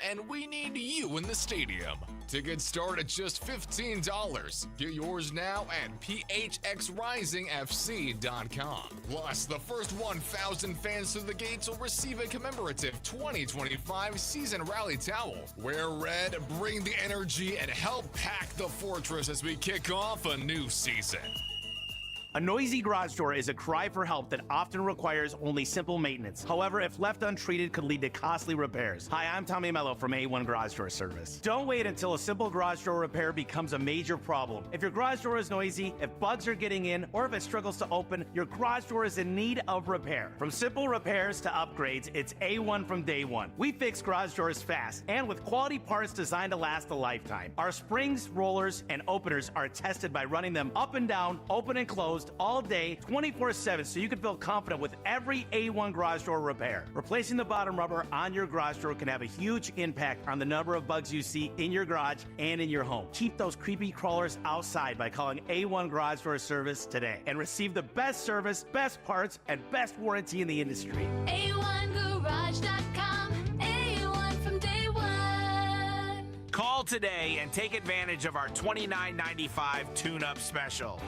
and we need you in the stadium. Tickets start at just $15. Get yours now at phxrisingfc.com. Plus, the first 1,000 fans through the gates will receive a commemorative 2025 season rally towel. Wear red, bring the energy, and help pack the fortress as we kick off a new season. A noisy garage door is a cry for help that often requires only simple maintenance. However, if left untreated, could lead to costly repairs. Hi, I'm Tommy Mello from A1 Garage Door Service. Don't wait until a simple garage door repair becomes a major problem. If your garage door is noisy, if bugs are getting in, or if it struggles to open, your garage door is in need of repair. From simple repairs to upgrades, it's A1 from day one. We fix garage doors fast and with quality parts designed to last a lifetime. Our springs, rollers, and openers are tested by running them up and down, open and closed, all day, 24/7, so you can feel confident with every A1 garage door repair. Replacing the bottom rubber on your garage door can have a huge impact on the number of bugs you see in your garage and in your home. Keep those creepy crawlers outside by calling A1 Garage Door Service today and receive the best service, best parts, and best warranty in the industry. A1Garage.com, A1 from day one. Call today and take advantage of our $29.95 tune-up special.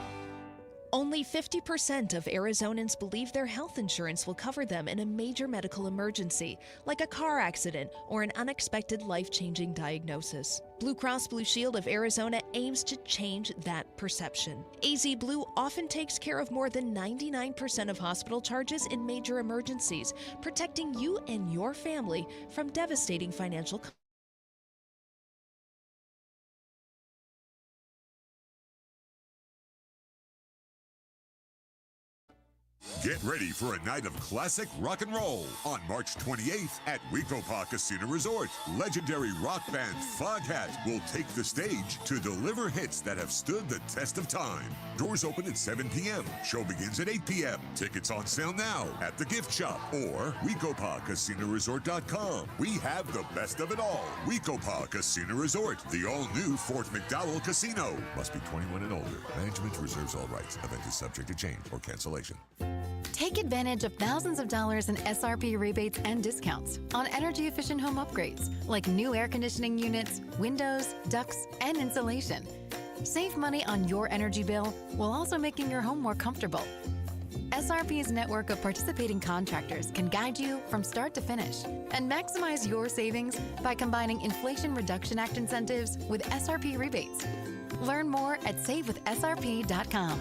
Only 50% of Arizonans believe their health insurance will cover them in a major medical emergency, like a car accident or an unexpected life-changing diagnosis. Blue Cross Blue Shield of Arizona aims to change that perception. AZ Blue often takes care of more than 99% of hospital charges in major emergencies, protecting you and your family from devastating financial consequences. Get ready for a night of classic rock and roll on March 28th at Wekopa Casino Resort. Legendary rock band Foghat will take the stage to deliver hits that have stood the test of time. Doors open at 7 p.m. Show begins at 8 p.m. Tickets on sale now at the gift shop or WekopaCasinoResort.com. We have the best of it all. Wekopa Casino Resort, the all-new Fort McDowell Casino. Must be 21 and older. Management reserves all rights. Event is subject to change or cancellation. Take advantage of thousands of dollars in SRP rebates and discounts on energy-efficient home upgrades like new air conditioning units, windows, ducts, and insulation. Save money on your energy bill while also making your home more comfortable. SRP's network of participating contractors can guide you from start to finish and maximize your savings by combining Inflation Reduction Act incentives with SRP rebates. Learn more at savewithsrp.com.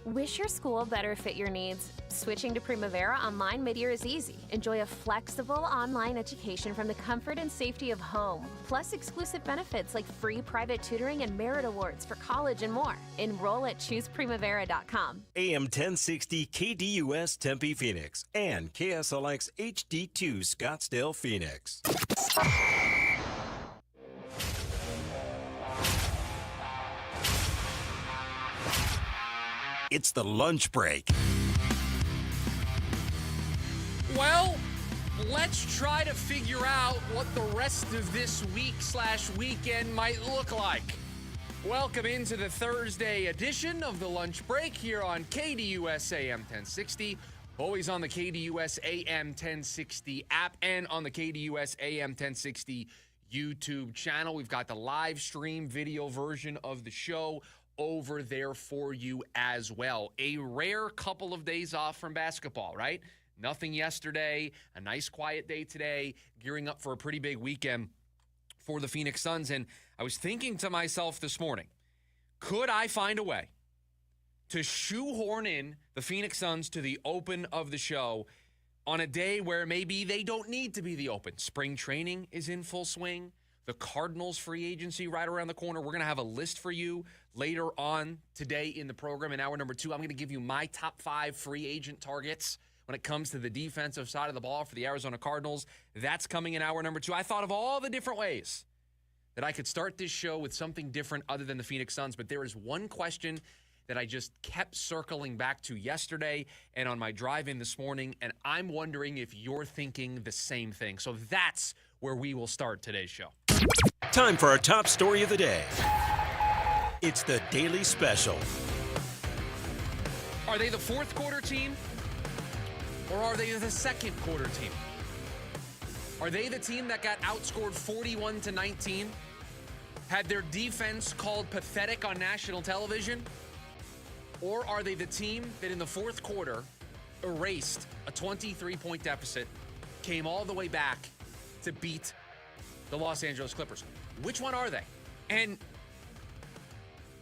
Wish your school better fit your needs? Switching to Primavera Online midyear is easy. Enjoy a flexible online education from the comfort and safety of home, plus exclusive benefits like free private tutoring and merit awards for college and more. Enroll at chooseprimavera.com. AM 1060 KDUS Tempe Phoenix and KSLX HD2 Scottsdale Phoenix. It's the lunch break. Well, let's try to figure out what the rest of this week/weekend might look like. Welcome into the Thursday edition of the lunch break here on KDUS AM 1060. Always on the KDUS AM 1060 app and on the KDUS AM 1060 YouTube channel. We've got the live stream video version of the show over there for you as well. A rare couple of days off from basketball, right? Nothing yesterday, a nice quiet day today, gearing up for a pretty big weekend for the Phoenix Suns. And I was thinking to myself this morning, could I find a way to shoehorn in the Phoenix Suns to the open of the show on a day where maybe they don't need to be the open? Spring training is in full swing. The Cardinals free agency right around the corner. We're going to have a list for you later on today in the program. In hour number 2, I'm going to give you my top 5 free agent targets when it comes to the defensive side of the ball for the Arizona Cardinals. That's coming in hour number 2. I thought of all the different ways that I could start this show with something different other than the Phoenix Suns, but there is one question that I just kept circling back to yesterday and on my drive in this morning, and I'm wondering if you're thinking the same thing. So that's where we will start today's show. Time for our top story of the day. It's the Daily Special. Are they the fourth quarter team or are they the second quarter team? Are they the team that got outscored 41-19? Had their defense called pathetic on national television? Or are they the team that in the fourth quarter erased a 23-point deficit, came all the way back to beat the Los Angeles Clippers? Which one are they? And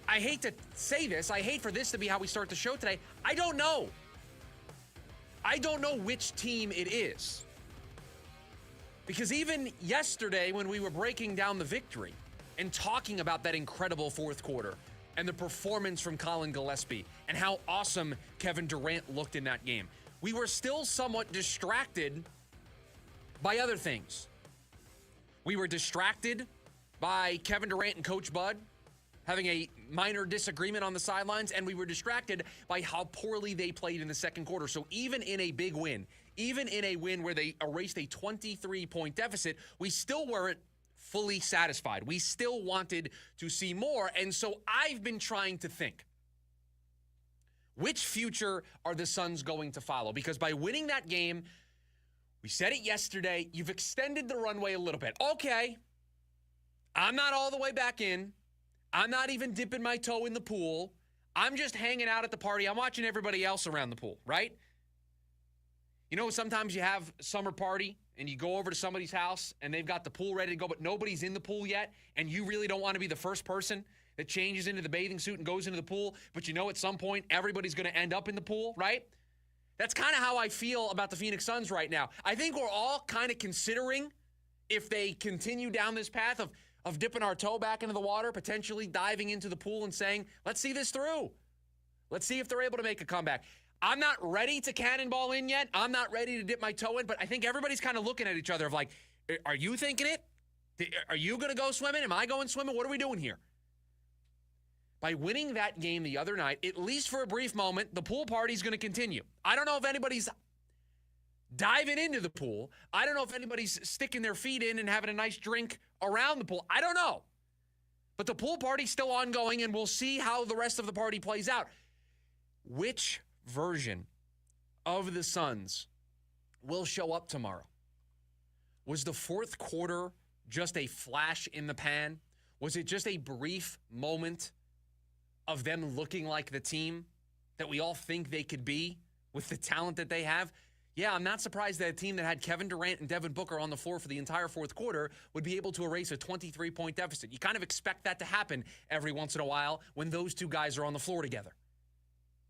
I hate to say this. I hate for this to be how we start the show today. I don't know. I don't know which team it is. Because even yesterday when we were breaking down the victory and talking about that incredible fourth quarter and the performance from Colin Gillespie and how awesome Kevin Durant looked in that game, we were still somewhat distracted by other things. We were distracted by Kevin Durant and Coach Bud having a minor disagreement on the sidelines, and we were distracted by how poorly they played in the second quarter. So even in a big win, even in a win where they erased a 23-point deficit, we still weren't fully satisfied. We still wanted to see more. And so I've been trying to think, which future are the Suns going to follow? Because by winning that game, we said it yesterday, you've extended the runway a little bit. Okay, I'm not all the way back in. I'm not even dipping my toe in the pool. I'm just hanging out at the party. I'm watching everybody else around the pool, right? You know, sometimes you have a summer party and you go over to somebody's house and they've got the pool ready to go, but nobody's in the pool yet, and you really don't want to be the first person that changes into the bathing suit and goes into the pool, but you know at some point everybody's going to end up in the pool, right? That's kind of how I feel about the Phoenix Suns right now. I think we're all kind of considering, if they continue down this path of dipping our toe back into the water, potentially diving into the pool and saying, let's see this through. Let's see if they're able to make a comeback. I'm not ready to cannonball in yet. I'm not ready to dip my toe in, but I think everybody's kind of looking at each other of like, are you thinking it? Are you going to go swimming? Am I going swimming? What are we doing here? By winning that game the other night, at least for a brief moment, the pool party's going to continue. I don't know if anybody's diving into the pool. I don't know if anybody's sticking their feet in and having a nice drink around the pool. I don't know. But the pool party's still ongoing, and we'll see how the rest of the party plays out. Which version of the Suns will show up tomorrow? Was the fourth quarter just a flash in the pan? Was it just a brief moment of them looking like the team that we all think they could be with the talent that they have? Yeah, I'm not surprised that a team that had Kevin Durant and Devin Booker on the floor for the entire fourth quarter would be able to erase a 23-point deficit. You kind of expect that to happen every once in a while when those two guys are on the floor together.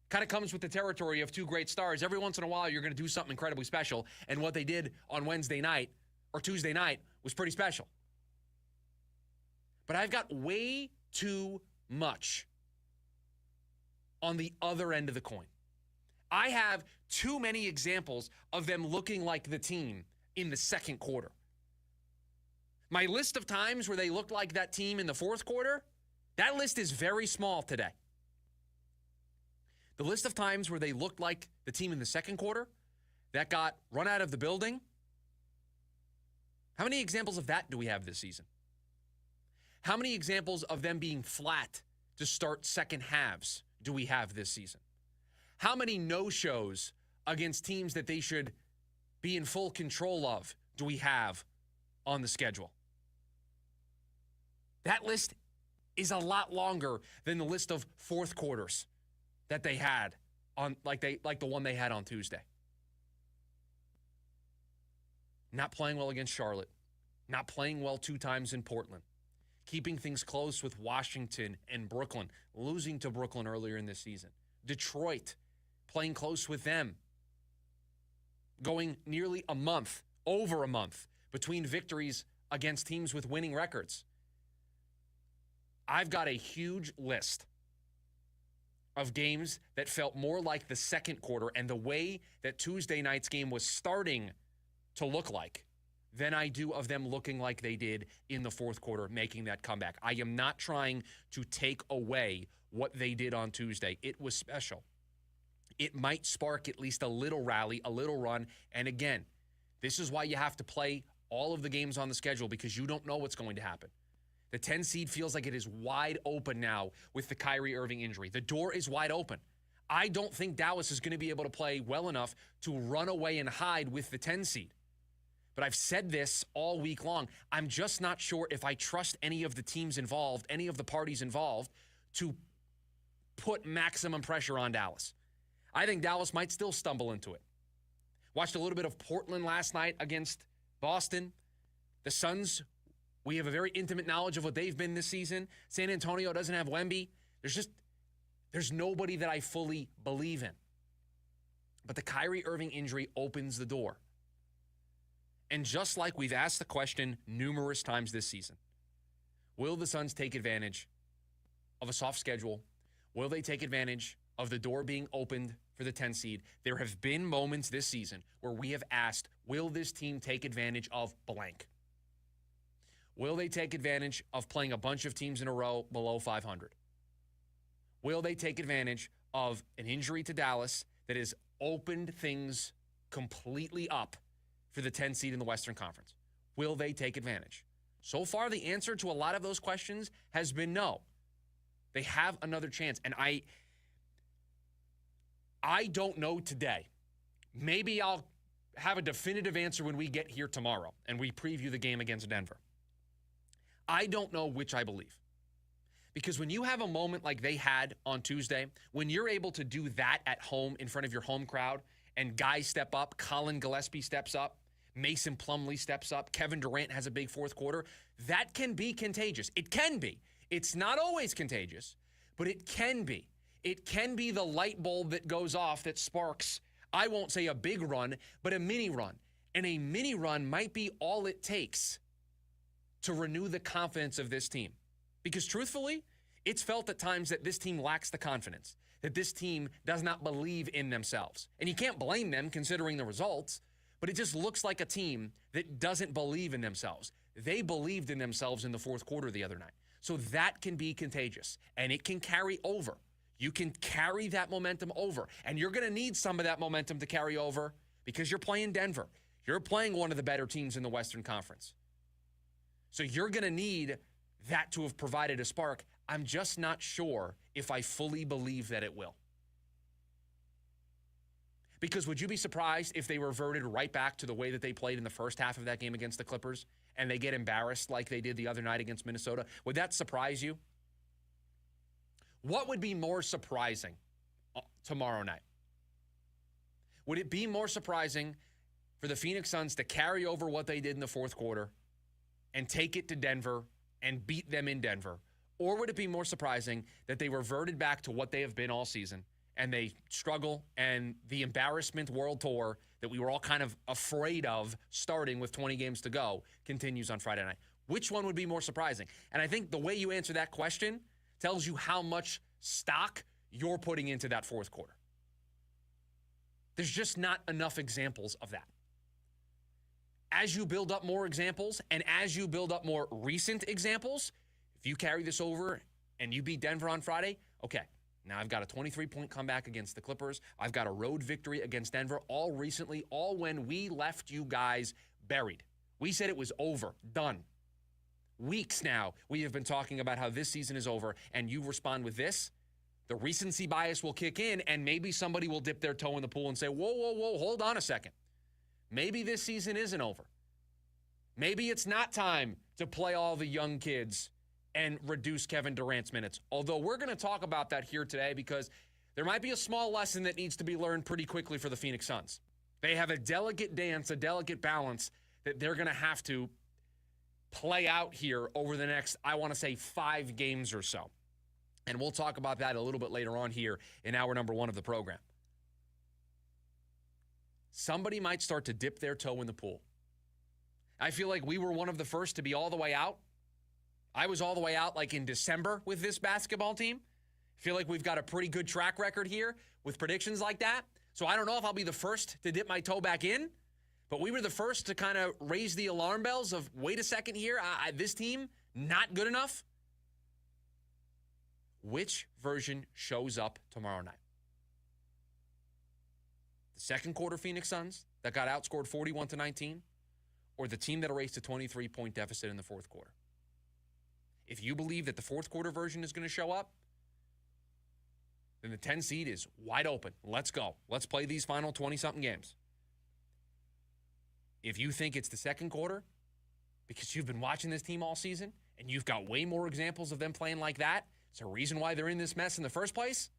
Kind of comes with the territory of two great stars. Every once in a while, you're going to do something incredibly special, and what they did on Wednesday night or Tuesday night was pretty special. But I've got way too much on the other end of the coin. I have too many examples of them looking like the team in the second quarter. My list of times where they looked like that team in the fourth quarter, that list is very small today. The list of times where they looked like the team in the second quarter that got run out of the building, how many examples of that do we have this season? How many examples of them being flat to start second halves do we have this season? How many no-shows against teams that they should be in full control of do we have on the schedule? That list is a lot longer than the list of fourth quarters that they had on like the one they had on Tuesday. Not playing well against Charlotte. Not playing well 2 times in Portland. Keeping things close with Washington and Brooklyn. Losing to Brooklyn earlier in this season. Detroit, playing close with them. Going nearly a month, over a month, between victories against teams with winning records. I've got a huge list of games that felt more like the second quarter and the way that Tuesday night's game was starting to look like than I do of them looking like they did in the fourth quarter, making that comeback. I am not trying to take away what they did on Tuesday. It was special. It might spark at least a little rally, a little run. And again, this is why you have to play all of the games on the schedule, because you don't know what's going to happen. The 10 seed feels like it is wide open now with the Kyrie Irving injury. The door is wide open. I don't think Dallas is going to be able to play well enough to run away and hide with the 10 seed. But I've said this all week long. I'm just not sure if I trust any of the teams involved, any of the parties involved, to put maximum pressure on Dallas. I think Dallas might still stumble into it. Watched a little bit of Portland last night against Boston. The Suns, we have a very intimate knowledge of what they've been this season. San Antonio doesn't have Wemby. There's nobody that I fully believe in. But the Kyrie Irving injury opens the door. And just like we've asked the question numerous times this season, will the Suns take advantage of a soft schedule? Will they take advantage of the door being opened for the 10 seed? There have been moments this season where we have asked, will this team take advantage of blank? Will they take advantage of playing a bunch of teams in a row below 500? Will they take advantage of an injury to Dallas that has opened things completely up for the 10 seed in the Western Conference? Will they take advantage? So far, the answer to a lot of those questions has been no. They have another chance. And I don't know today. Maybe I'll have a definitive answer when we get here tomorrow and we preview the game against Denver. I don't know which I believe. Because when you have a moment like they had on Tuesday, when you're able to do that at home in front of your home crowd and guys step up, Colin Gillespie steps up, Mason Plumlee steps up, Kevin Durant has a big fourth quarter, that can be contagious. It can be. It's not always contagious, but it can be. It can be the light bulb that goes off that sparks, I won't say a big run, but a mini run. And a mini run might be all it takes to renew the confidence of this team. Because truthfully, it's felt at times that this team lacks the confidence, that this team does not believe in themselves. And you can't blame them considering the results, but it just looks like a team that doesn't believe in themselves. They believed in themselves in the fourth quarter the other night. So that can be contagious, and it can carry over. You can carry that momentum over, and you're going to need some of that momentum to carry over because you're playing Denver. You're playing one of the better teams in the Western Conference. So you're going to need that to have provided a spark. I'm just not sure if I fully believe that it will. Because would you be surprised if they reverted right back to the way that they played in the first half of that game against the Clippers and they get embarrassed like they did the other night against Minnesota? Would that surprise you? What would be more surprising tomorrow night? Would it be more surprising for the Phoenix Suns to carry over what they did in the fourth quarter and take it to Denver and beat them in Denver? Or would it be more surprising that they reverted back to what they have been all season and they struggle and the embarrassment world tour that we were all kind of afraid of starting with 20 games to go continues on Friday night? Which one would be more surprising? And I think the way you answer that question tells you how much stock you're putting into that fourth quarter. There's just not enough examples of that. As you build up more examples and as you build up more recent examples, if you carry this over and you beat Denver on Friday, okay, now I've got a 23-point comeback against the Clippers. I've got a road victory against Denver, all recently, all when we left you guys buried. We said it was over, done. Weeks now, we have been talking about how this season is over, and you respond with this. The recency bias will kick in, and maybe somebody will dip their toe in the pool and say, whoa, whoa, whoa, hold on a second. Maybe this season isn't over. Maybe it's not time to play all the young kids and reduce Kevin Durant's minutes. Although we're going to talk about that here today because there might be a small lesson that needs to be learned pretty quickly for the Phoenix Suns. They have a delicate dance, a delicate balance that they're going to have to play out here over the next, I want to say, 5 games or so. And we'll talk about that a little bit later on here in hour number 1 of the program. Somebody might start to dip their toe in the pool. I feel like we were one of the first to be all the way out. I was all the way out like in December with this basketball team. I feel like we've got a pretty good track record here with predictions like that. So I don't know if I'll be the first to dip my toe back in, but we were the first to kind of raise the alarm bells of, wait a second here, this team, not good enough. Which version shows up tomorrow night? The second quarter Phoenix Suns that got outscored 41-19, or the team that erased a 23-point deficit in the fourth quarter? If you believe that the fourth quarter version is going to show up, then the 10 seed is wide open. Let's go. Let's play these final 20-something games. If you think it's the second quarter, because you've been watching this team all season and you've got way more examples of them playing like that, it's a reason why they're in this mess in the first place,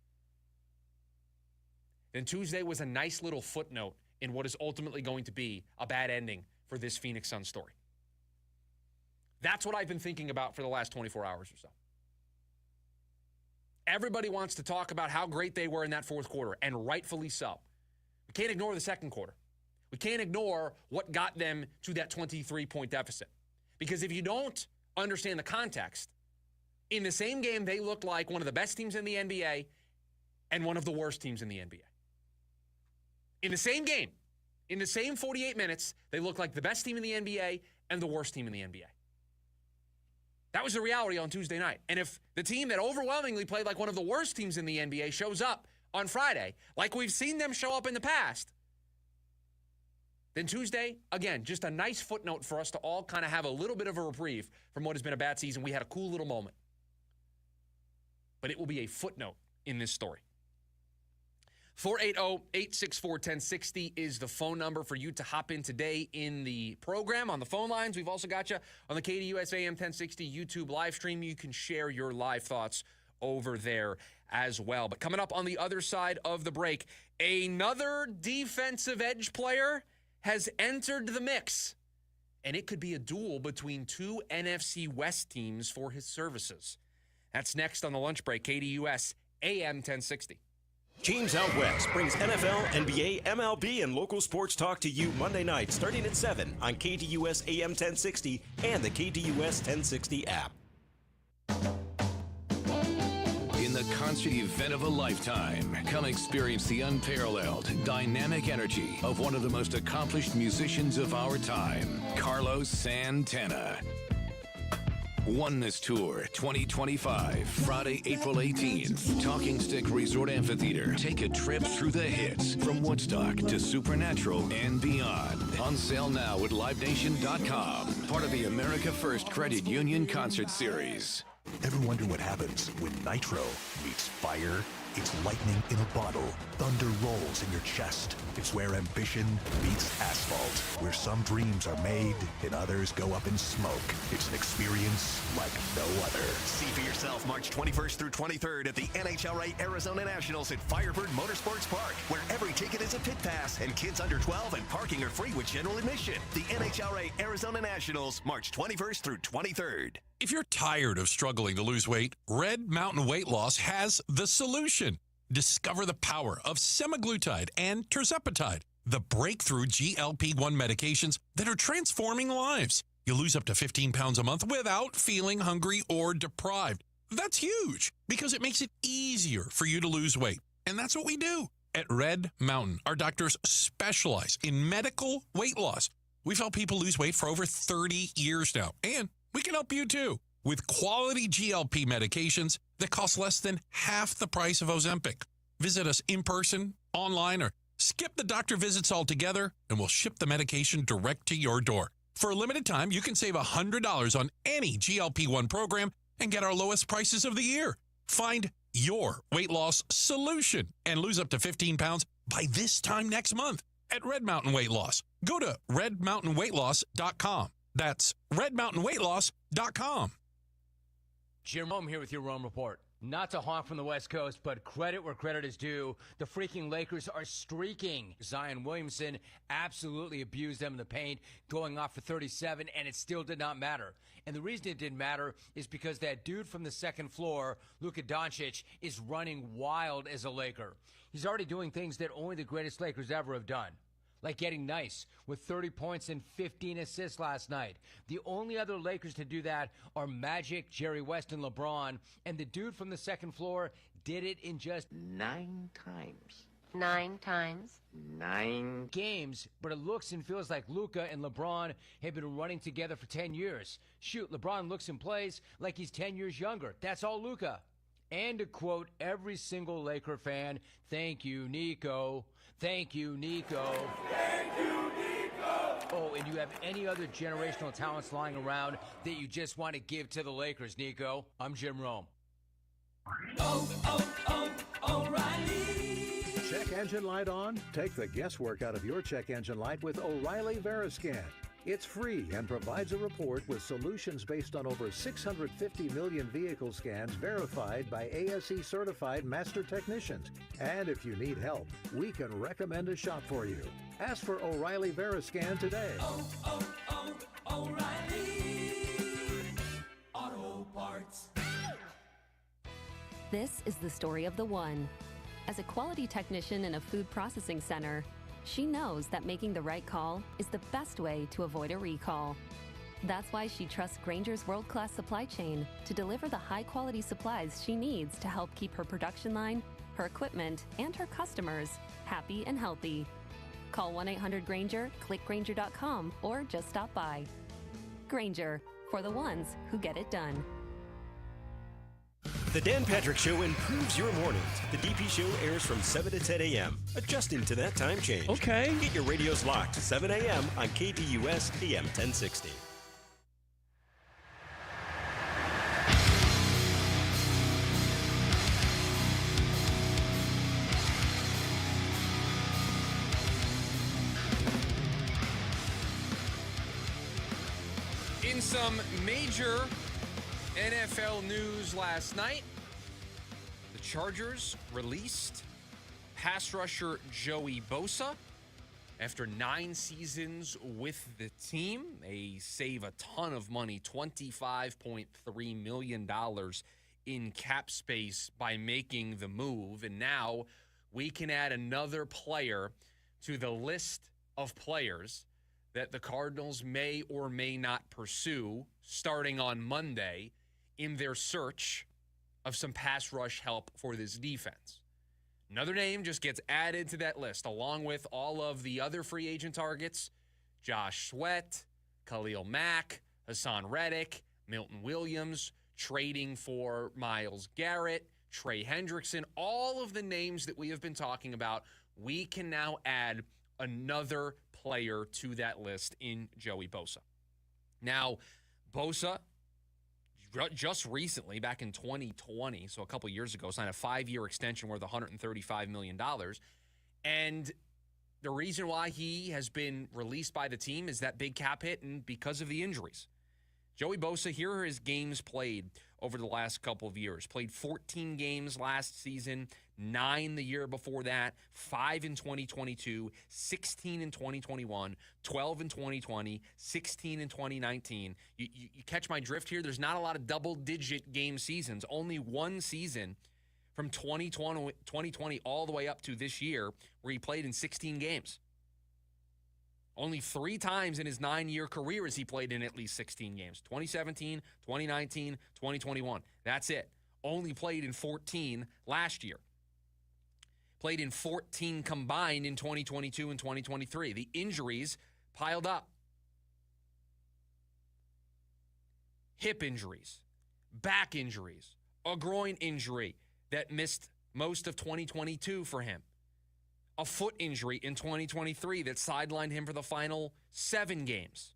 then Tuesday was a nice little footnote in what is ultimately going to be a bad ending for this Phoenix Suns story. That's what I've been thinking about for the last 24 hours or so. Everybody wants to talk about how great they were in that fourth quarter, and rightfully so. We can't ignore the second quarter. We can't ignore what got them to that 23-point deficit. Because if you don't understand the context, in the same game, they looked like one of the best teams in the NBA and one of the worst teams in the NBA. In the same game, in the same 48 minutes, they looked like the best team in the NBA and the worst team in the NBA. That was the reality on Tuesday night. And if the team that overwhelmingly played like one of the worst teams in the NBA shows up on Friday, like we've seen them show up in the past, then Tuesday, again, just a nice footnote for us to all kind of have a little bit of a reprieve from what has been a bad season. We had a cool little moment. But it will be a footnote in this story. 480-864-1060 is the phone number for you to hop in today in the program. On the phone lines, we've also got you on the KDUS AM 1060 YouTube live stream. You can share your live thoughts over there as well. But coming up on the other side of the break, another defensive edge player has entered the mix. And it could be a duel between two NFC West teams for his services. That's next on the lunch break, KDUS AM 1060. James Out West brings NFL, NBA, MLB, and local sports talk to you Monday night starting at 7 on KDUS AM 1060 and the KDUS 1060 app. In the concert event of a lifetime, come experience the unparalleled, dynamic energy of one of the most accomplished musicians of our time, Carlos Santana. Oneness Tour 2025, Friday, April 18th, Talking Stick Resort Amphitheater. Take a trip through the hits from Woodstock to Supernatural and beyond. On sale now at LiveNation.com. Part of the America First Credit Union Concert Series. Ever wonder what happens when nitro meets fire? It's lightning in a bottle. Thunder rolls in your chest. It's where ambition meets asphalt. Where some dreams are made and others go up in smoke. It's an experience like no other. See for yourself March 21st through 23rd at the NHLA Arizona Nationals at Firebird Motorsports Park, where every ticket is a pit pass and kids under 12 and parking are free with general admission. The NHLA Arizona Nationals, March 21st through 23rd. If you're tired of struggling to lose weight, Red Mountain Weight Loss has the solution. Discover the power of semaglutide and tirzepatide, the breakthrough GLP-1 medications that are transforming lives. You lose up to 15 pounds a month without feeling hungry or deprived. That's huge because it makes it easier for you to lose weight. And that's what we do. At Red Mountain, our doctors specialize in medical weight loss. We've helped people lose weight for over 30 years now, and we can help you too with quality GLP medications that cost less than half the price of Ozempic. Visit us in person, online, or skip the doctor visits altogether, and we'll ship the medication direct to your door. For a limited time, you can save $100 on any GLP-1 program and get our lowest prices of the year. Find your weight loss solution and lose up to 15 pounds by this time next month at Red Mountain Weight Loss. Go to redmountainweightloss.com. That's redmountainweightloss.com. Jim Rome here with your Rome Report. Not to honk from the West Coast, but credit where credit is due. The freaking Lakers are streaking. Zion Williamson absolutely abused them in the paint, going off for 37, and it still did not matter. And the reason it didn't matter is because that dude from the second floor, Luka Doncic, is running wild as a Laker. He's already doing things that only the greatest Lakers ever have done, like getting nice with 30 points and 15 assists last night. The only other Lakers to do that are Magic, Jerry West, and LeBron, and the dude from the second floor did it in just 9 times. 9 times? 9 games, but it looks and feels like Luka and LeBron have been running together for 10 years. Shoot, LeBron looks and plays like he's 10 years younger. That's all Luka. And to quote every single Laker fan, thank you, Nico. Thank you, Nico. Thank you, Nico. Oh, and you have any other generational talents lying around that you just want to give to the Lakers, Nico? I'm Jim Rome. O'Reilly. Check engine light on? Take the guesswork out of your check engine light with O'Reilly Veriscan. It's free and provides a report with solutions based on over 650 million vehicle scans verified by ASE certified master technicians. And if you need help, we can recommend a shop for you. Ask for O'Reilly Veriscan today. O'Reilly Auto Parts. This is the story of the one. As a quality technician in a food processing center, she knows that making the right call is the best way to avoid a recall. That's why she trusts Grainger's world-class supply chain to deliver the high-quality supplies she needs to help keep her production line, her equipment, and her customers happy and healthy. Call 1-800-GRAINGER, click Grainger.com, or just stop by. Grainger, for the ones who get it done. The Dan Patrick Show improves your mornings. The DP Show airs from 7 to 10 a.m., adjusting to that time change. Okay. Get your radios locked 7 a.m. on KTUS AM 1060. In some major NFL news last night, the Chargers released pass rusher Joey Bosa. After 9 seasons with the team, they save a ton of money, $25.3 million in cap space by making the move. And now we can add another player to the list of players that the Cardinals may or may not pursue starting on Monday in their search of some pass rush help for this defense. Another name just gets added to that list, along with all of the other free agent targets: Josh Sweat, Khalil Mack, Hassan Reddick, Milton Williams, trading for Myles Garrett, Trey Hendrickson, all of the names that we have been talking about. We can now add another player to that list in Joey Bosa. Now, Bosa just recently, back in 2020, so a couple years ago, signed a 5-year extension worth $135 million. And the reason why he has been released by the team is that big cap hit and because of the injuries. Joey Bosa, here are his games played over the last couple of years. Played 14 games last season, 9 the year before that, 5 in 2022, 16 in 2021, 12 in 2020, 16 in 2019. You catch my drift here? There's not a lot of double-digit game seasons. Only one season from 2020 all the way up to this year where he played in 16 games. Only 3 times in his 9-year career has he played in at least 16 games. 2017, 2019, 2021. That's it. Only played in 14 last year. Played in 14 combined in 2022 and 2023. The injuries piled up. Hip injuries, back injuries, a groin injury that missed most of 2022 for him. A foot injury in 2023 that sidelined him for the final 7 games.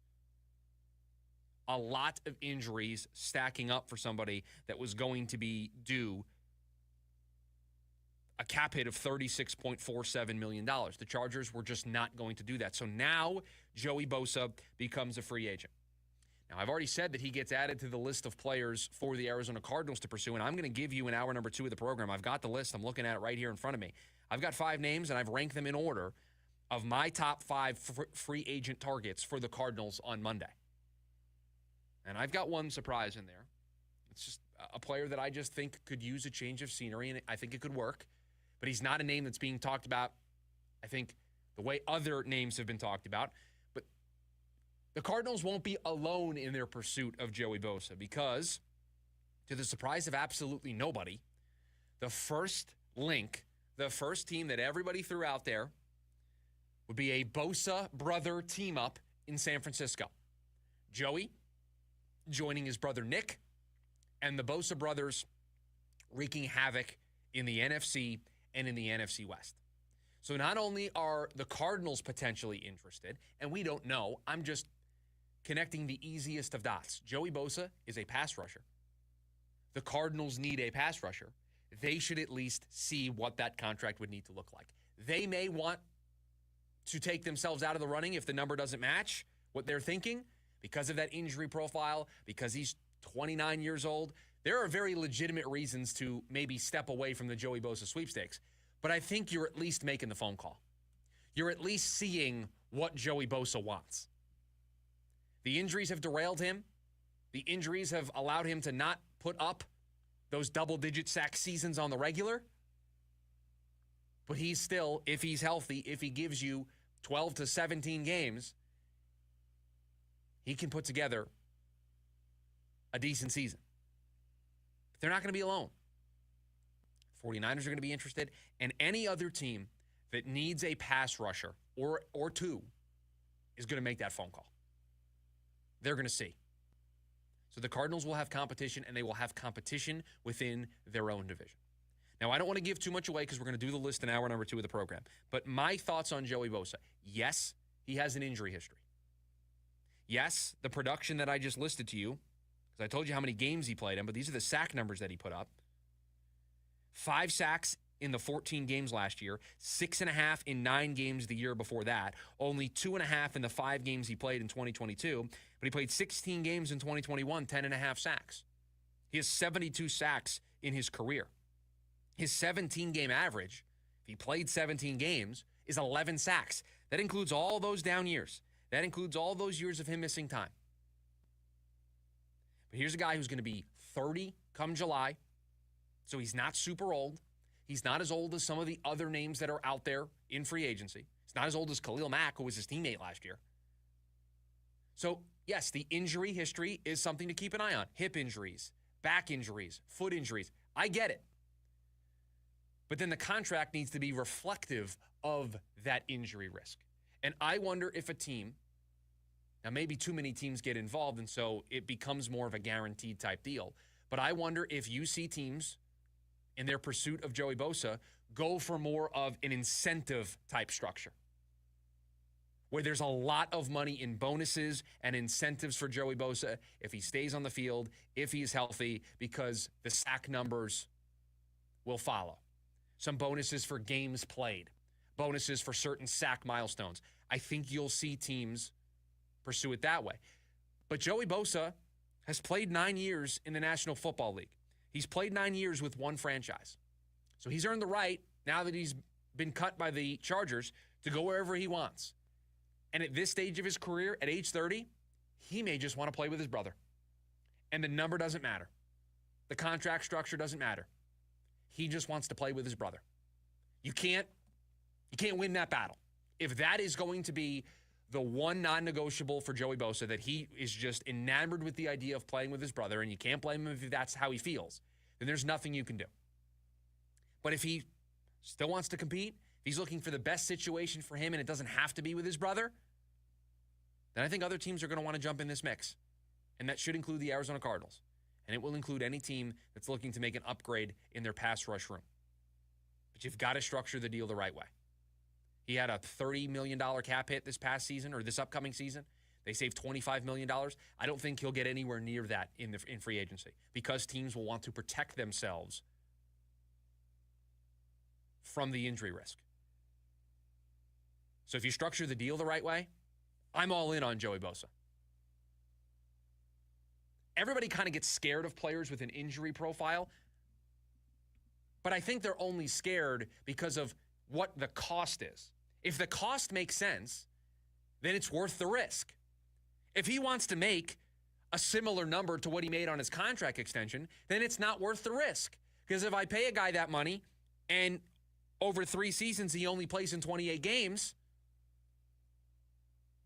A lot of injuries stacking up for somebody that was going to be due a cap hit of $36.47 million. The Chargers were just not going to do that. So now Joey Bosa becomes a free agent. Now, I've already said that he gets added to the list of players for the Arizona Cardinals to pursue, and I'm going to give you in hour number 2 of the program. I've got the list. I'm looking at it right here in front of me. I've got 5 names, and I've ranked them in order of my top 5 free agent targets for the Cardinals on Monday. And I've got one surprise in there. It's just a player that I just think could use a change of scenery, and I think it could work. But he's not a name that's being talked about, I think, the way other names have been talked about. But the Cardinals won't be alone in their pursuit of Joey Bosa because, to the surprise of absolutely nobody, the first link, the first team that everybody threw out there would be a Bosa brother team-up in San Francisco. Joey joining his brother Nick, and the Bosa brothers wreaking havoc in the NFC and in the NFC West. So not only are the Cardinals potentially interested, and we don't know, I'm just connecting the easiest of dots. Joey Bosa is a pass rusher. The Cardinals need a pass rusher. They should at least see what that contract would need to look like. they may want to take themselves out of the running if the number doesn't match what they're thinking because of that injury profile, because he's 29 years old. There are very legitimate reasons to maybe step away from the Joey Bosa sweepstakes. But I think you're at least making the phone call. You're at least seeing what Joey Bosa wants. The injuries have derailed him. The injuries have allowed him to not put up those double-digit sack seasons on the regular. But he's still, if he's healthy, if he gives you 12 to 17 games, he can put together a decent season. But they're not going to be alone. 49ers are going to be interested, and any other team that needs a pass rusher or two is going to make that phone call. They're going to see. So the Cardinals will have competition, and they will have competition within their own division. Now, I don't want to give too much away because we're going to do the list in hour number 2 of the program. But my thoughts on Joey Bosa. Yes, he has an injury history. Yes, the production that I just listed to you, because I told you how many games he played in, but these are the sack numbers that he put up. 5 sacks in the 14 games last year, 6.5 in 9 games the year before that, only 2.5 in the 5 games he played in 2022, but he played 16 games in 2021, 10.5 sacks. He has 72 sacks in his career. His 17-game average, if he played 17 games, is 11 sacks. That includes all those down years. That includes all those years of him missing time. But here's a guy who's going to be 30 come July, so he's not super old. He's not as old as some of the other names that are out there in free agency. He's not as old as Khalil Mack, who was his teammate last year. So, yes, the injury history is something to keep an eye on. Hip injuries, back injuries, foot injuries. I get it. But then the contract needs to be reflective of that injury risk. And I wonder if a team, now maybe too many teams get involved, and so it becomes more of a guaranteed type deal. But I wonder if you see teams in their pursuit of Joey Bosa go for more of an incentive type structure, where there's a lot of money in bonuses and incentives for Joey Bosa if he stays on the field, if he's healthy, because the sack numbers will follow. Some bonuses for games played, bonuses for certain sack milestones. I think you'll see teams pursue it that way. But Joey Bosa has played 9 years in the National Football League. He's played 9 years with one franchise. So he's earned the right, now that he's been cut by the Chargers, to go wherever he wants. And at this stage of his career, at age 30, he may just want to play with his brother. And the number doesn't matter. The contract structure doesn't matter. He just wants to play with his brother. You can't win that battle. If that is going to be the one non-negotiable for Joey Bosa, that he is just enamored with the idea of playing with his brother, and you can't blame him if that's how he feels, then there's nothing you can do. But if he still wants to compete, if he's looking for the best situation for him and it doesn't have to be with his brother, then I think other teams are going to want to jump in this mix. And that should include the Arizona Cardinals. And it will include any team that's looking to make an upgrade in their pass rush room. But you've got to structure the deal the right way. He had a $30 million cap hit this past season, or this upcoming season. They saved $25 million. I don't think he'll get anywhere near that in free agency, because teams will want to protect themselves from the injury risk. So if you structure the deal the right way, I'm all in on Joey Bosa. Everybody kind of gets scared of players with an injury profile, but I think they're only scared because of what the cost is. If the cost makes sense, then it's worth the risk. If he wants to make a similar number to what he made on his contract extension, then it's not worth the risk. Because if I pay a guy that money and over 3 seasons he only plays in 28 games,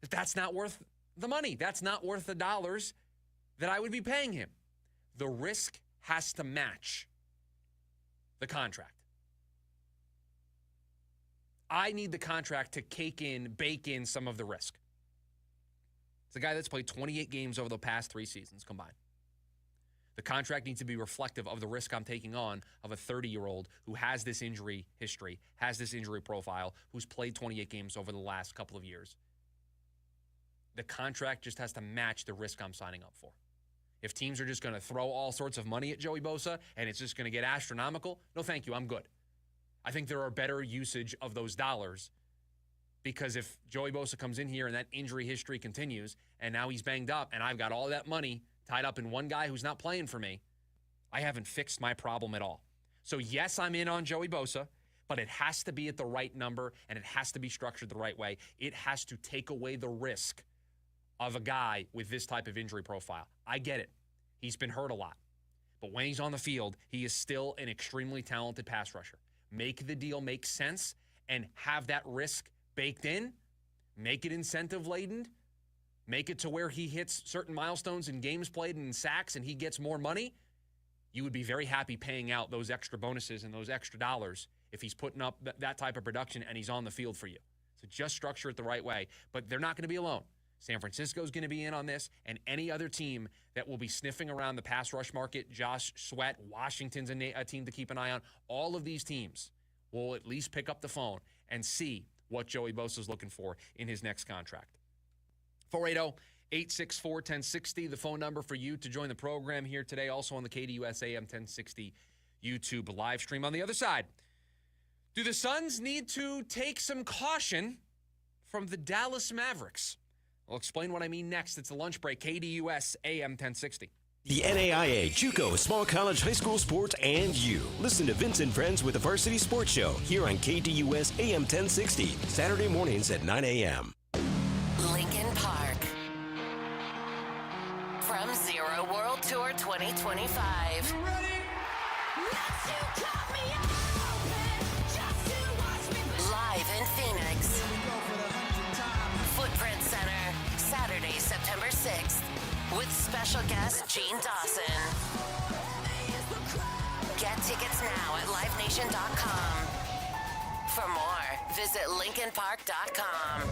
that's not worth the money. That's not worth the dollars that I would be paying him. The risk has to match the contract. I need the contract to bake in some of the risk. It's a guy that's played 28 games over the past 3 seasons combined. The contract needs to be reflective of the risk I'm taking on of a 30-year-old who has this injury history, has this injury profile, who's played 28 games over the last couple of years. The contract just has to match the risk I'm signing up for. If teams are just going to throw all sorts of money at Joey Bosa and it's just going to get astronomical, no thank you, I'm good. I think there are better usage of those dollars, because if Joey Bosa comes in here and that injury history continues and now he's banged up and I've got all that money tied up in one guy who's not playing for me, I haven't fixed my problem at all. So yes, I'm in on Joey Bosa, but it has to be at the right number and it has to be structured the right way. It has to take away the risk of a guy with this type of injury profile. I get it. He's been hurt a lot. But when he's on the field, he is still an extremely talented pass rusher. Make the deal make sense and have that risk baked in. Make it incentive-laden. Make it to where he hits certain milestones in games played and in sacks and he gets more money. You would be very happy paying out those extra bonuses and those extra dollars if he's putting up that type of production and he's on the field for you. So just structure it the right way. But they're not going to be alone. San Francisco's going to be in on this, and any other team that will be sniffing around the pass rush market, Josh Sweat, Washington's a team to keep an eye on. All of these teams will at least pick up the phone and see what Joey Bosa's looking for in his next contract. 480-864-1060, the phone number for you to join the program here today, also on the KDUS AM 1060 YouTube live stream. On the other side, do the Suns need to take some caution from the Dallas Mavericks? I'll explain what I mean next. It's the lunch break, KDUS AM 1060. The NAIA, JUCO, small college, high school sports, and you. Listen to Vince and Friends with the Varsity Sports Show here on KDUS AM 1060, Saturday mornings at 9 a.m. Lincoln Park. From Zero World Tour 2025. You ready? Live in Phoenix. Footprint Center, Saturday, September 6th, with special guest Gene Dawson. Get tickets now at livenation.com. For more, visit lincolnpark.com.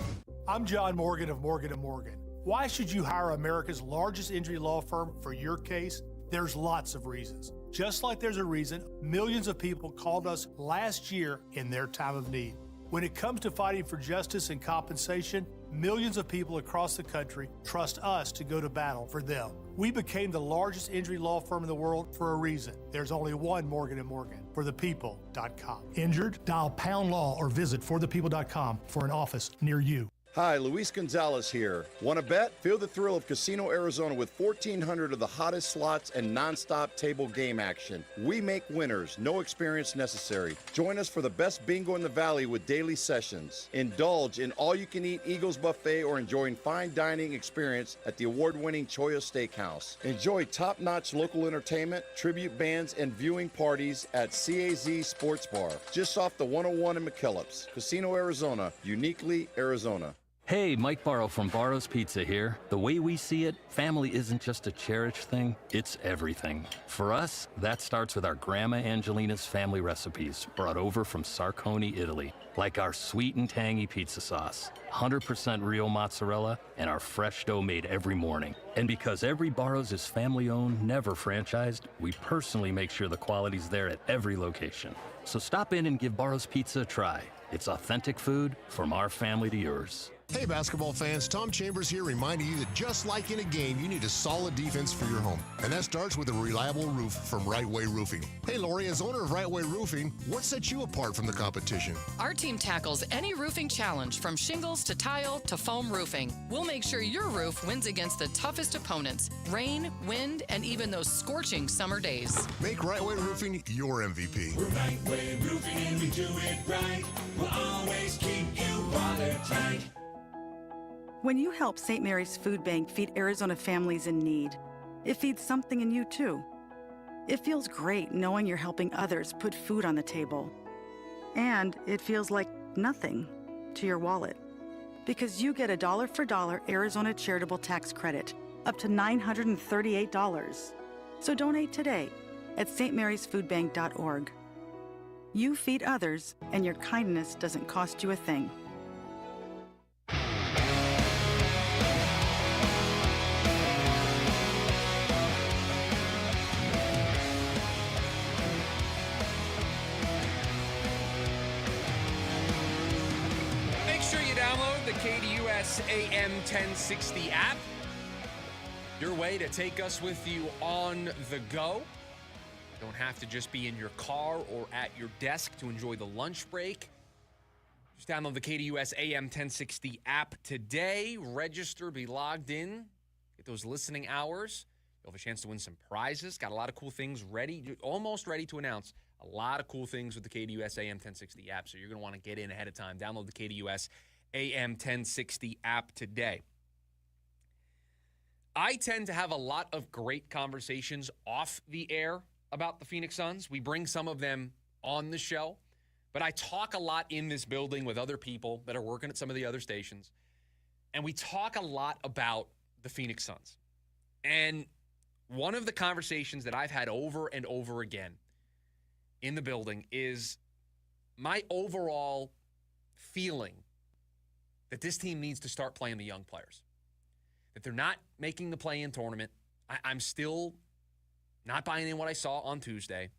I'm John Morgan of Morgan & Morgan. Why should you hire America's largest injury law firm for your case? There's lots of reasons. Just like there's a reason millions of people called us last year in their time of need. When it comes to fighting for justice and compensation, millions of people across the country trust us to go to battle for them. We became the largest injury law firm in the world for a reason. There's only one Morgan & Morgan, forthepeople.com. Injured? Dial pound law or visit forthepeople.com for an office near you. Hi, Luis Gonzalez here. Want to bet? Feel the thrill of Casino Arizona with 1,400 of the hottest slots and nonstop table game action. We make winners, no experience necessary. Join us for the best bingo in the valley with daily sessions. Indulge in all-you-can-eat Eagles Buffet or enjoy fine dining experience at the award-winning Choya Steakhouse. Enjoy top-notch local entertainment, tribute bands, and viewing parties at CAZ Sports Bar, just off the 101 in McKellips. Casino Arizona, uniquely Arizona. Hey, Mike Barrow from Barrow's Pizza here. The way we see it, family isn't just a cherished thing, it's everything. For us, that starts with our Grandma Angelina's family recipes, brought over from Sarconi, Italy, like our sweet and tangy pizza sauce, 100% real mozzarella, and our fresh dough made every morning. And because every Barrow's is family-owned, never franchised, we personally make sure the quality's there at every location. So stop in and give Barrow's Pizza a try. It's authentic food from our family to yours. Hey basketball fans, Tom Chambers here reminding you that just like in a game, you need a solid defense for your home. And that starts with a reliable roof from Right Way Roofing. Hey Lori, as owner of Right Way Roofing, what sets you apart from the competition? Our team tackles any roofing challenge, from shingles to tile to foam roofing. We'll make sure your roof wins against the toughest opponents, rain, wind, and even those scorching summer days. Make Right Way Roofing your MVP. We're Right Way Roofing and we do it right. We'll always keep you watertight. When you help St. Mary's Food Bank feed Arizona families in need, it feeds something in you too. It feels great knowing you're helping others put food on the table. And it feels like nothing to your wallet, because you get a dollar for dollar Arizona charitable tax credit, up to $938. So donate today at stmarysfoodbank.org. You feed others, and your kindness doesn't cost you a thing. Download the KDUS AM 1060 app. Your way to take us with you on the go. Don't have to just be in your car or at your desk to enjoy the lunch break. Just download the KDUS AM 1060 app today. Register, be logged in, get those listening hours. You'll have a chance to win some prizes. Got a lot of cool things ready, almost ready to announce. A lot of cool things with the KDUS AM 1060 app, so you're going to want to get in ahead of time. Download the KDUS AM 1060 app today. I tend to have a lot of great conversations off the air about the Phoenix Suns. We bring some of them on the show, but I talk a lot in this building with other people that are working at some of the other stations, and we talk a lot about the Phoenix Suns. And one of the conversations that I've had over and over again in the building is my overall feeling that this team needs to start playing the young players. That they're not making the play-in tournament. I'm still not buying in what I saw on Tuesday,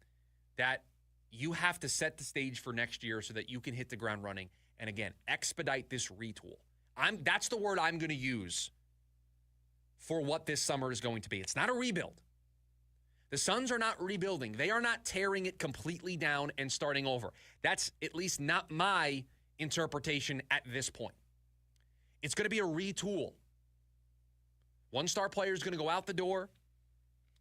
that you have to set the stage for next year so that you can hit the ground running. And again, expedite this retool. That's the word I'm going to use for what this summer is going to be. It's not a rebuild. The Suns are not rebuilding. They are not tearing it completely down and starting over. That's at least not my interpretation at this point. It's going to be a retool. One star player is going to go out the door.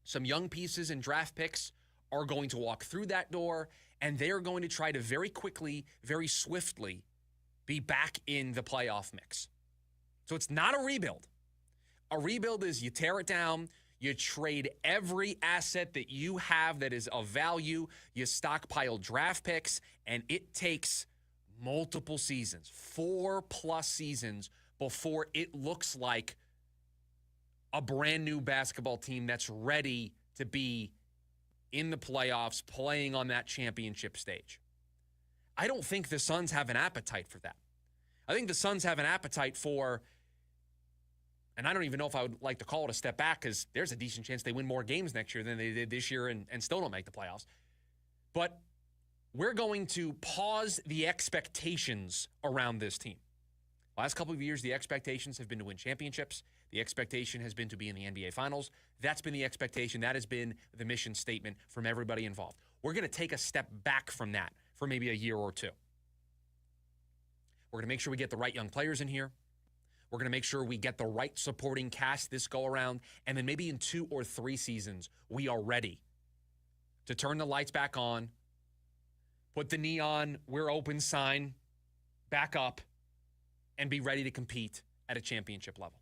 Some young pieces and draft picks are going to walk through that door, and they're going to try to very quickly, very swiftly be back in the playoff mix. So it's not a rebuild. A rebuild is you tear it down, you trade every asset that you have that is of value, you stockpile draft picks, and it takes multiple seasons, 4+ seasons, before it looks like a brand new basketball team that's ready to be in the playoffs, playing on that championship stage. I don't think the Suns have an appetite for that. I think the Suns have an appetite for, and I don't even know if I would like to call it a step back, because there's a decent chance they win more games next year than they did this year and still don't make the playoffs. But we're going to pause the expectations around this team. Last couple of years, the expectations have been to win championships. The expectation has been to be in the NBA Finals. That's been the expectation. That has been the mission statement from everybody involved. We're going to take a step back from that for maybe a year or two. We're going to make sure we get the right young players in here. We're going to make sure we get the right supporting cast this go around. And then maybe in 2 or 3 seasons, we are ready to turn the lights back on, put the neon "We're open" sign back up, and be ready to compete at a championship level.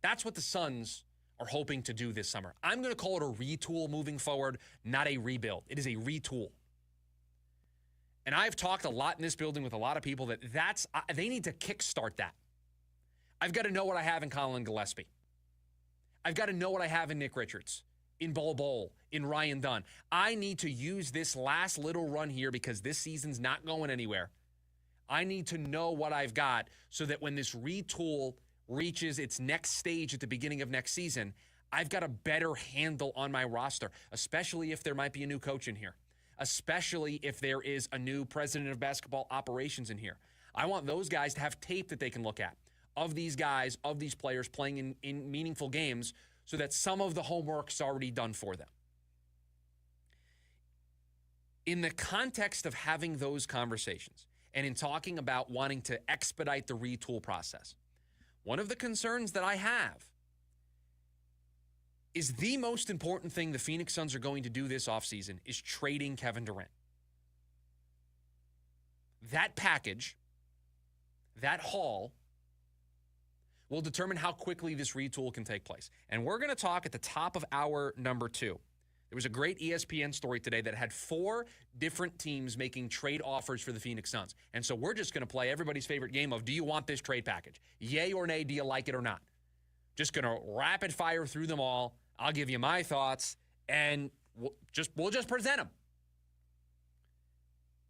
That's what the Suns are hoping to do this summer. I'm going to call it a retool moving forward, not a rebuild. It is a retool. And I've talked a lot in this building with a lot of people that they need to kickstart that. I've got to know what I have in Colin Gillespie. I've got to know what I have in Nick Richards, in Bol Bol, in Ryan Dunn. I need to use this last little run here because this season's not going anywhere. I need to know what I've got so that when this retool reaches its next stage at the beginning of next season, I've got a better handle on my roster, especially if there might be a new coach in here, especially if there is a new president of basketball operations in here. I want those guys to have tape that they can look at of these guys, of these players playing in meaningful games so that some of the homework's already done for them. In the context of having those conversations and in talking about wanting to expedite the retool process, one of the concerns that I have is the most important thing the Phoenix Suns are going to do this offseason is trading Kevin Durant. That package, that haul, will determine how quickly this retool can take place. And we're going to talk at the top of hour number 2. There was a great ESPN story today that had 4 different teams making trade offers for the Phoenix Suns. And so we're just going to play everybody's favorite game of, do you want this trade package? Yay or nay, do you like it or not? Just going to rapid fire through them all. I'll give you my thoughts, and we'll just present them.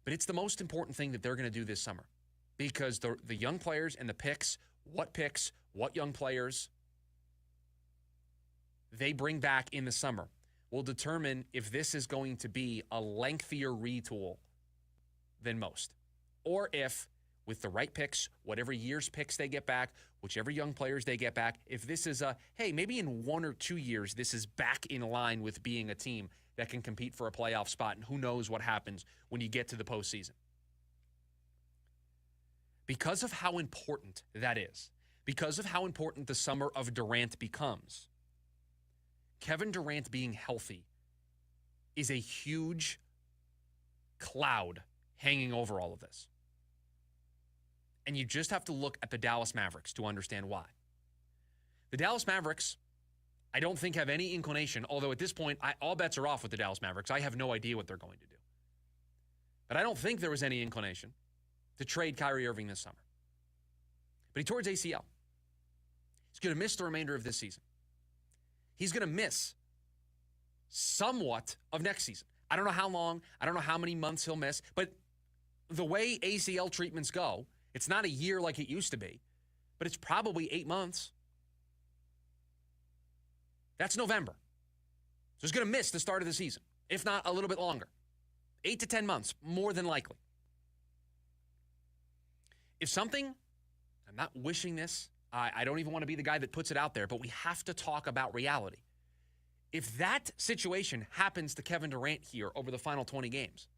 But it's the most important thing that they're going to do this summer because the young players and the picks, what young players they bring back in the summer will determine if this is going to be a lengthier retool than most, or if with the right picks, whatever year's picks they get back, whichever young players they get back, if this is hey, maybe in 1 or 2 years, this is back in line with being a team that can compete for a playoff spot, and who knows what happens when you get to the postseason. Because of how important that is, because of how important the summer of Durant becomes, Kevin Durant being healthy is a huge cloud hanging over all of this. And you just have to look at the Dallas Mavericks to understand why. The Dallas Mavericks, I don't think have any inclination, although at this point, all bets are off with the Dallas Mavericks. I have no idea what they're going to do. But I don't think there was any inclination to trade Kyrie Irving this summer. But he tore his ACL. He's going to miss the remainder of this season. He's going to miss somewhat of next season. I don't know how long, I don't know how many months he'll miss, but the way ACL treatments go, it's not a year like it used to be, but it's probably 8 months. That's November. So he's going to miss the start of the season, if not a little bit longer. 8 to 10 months, more than likely. If something, I'm not wishing this, I don't even want to be the guy that puts it out there, but we have to talk about reality. If that situation happens to Kevin Durant here over the final 20 games,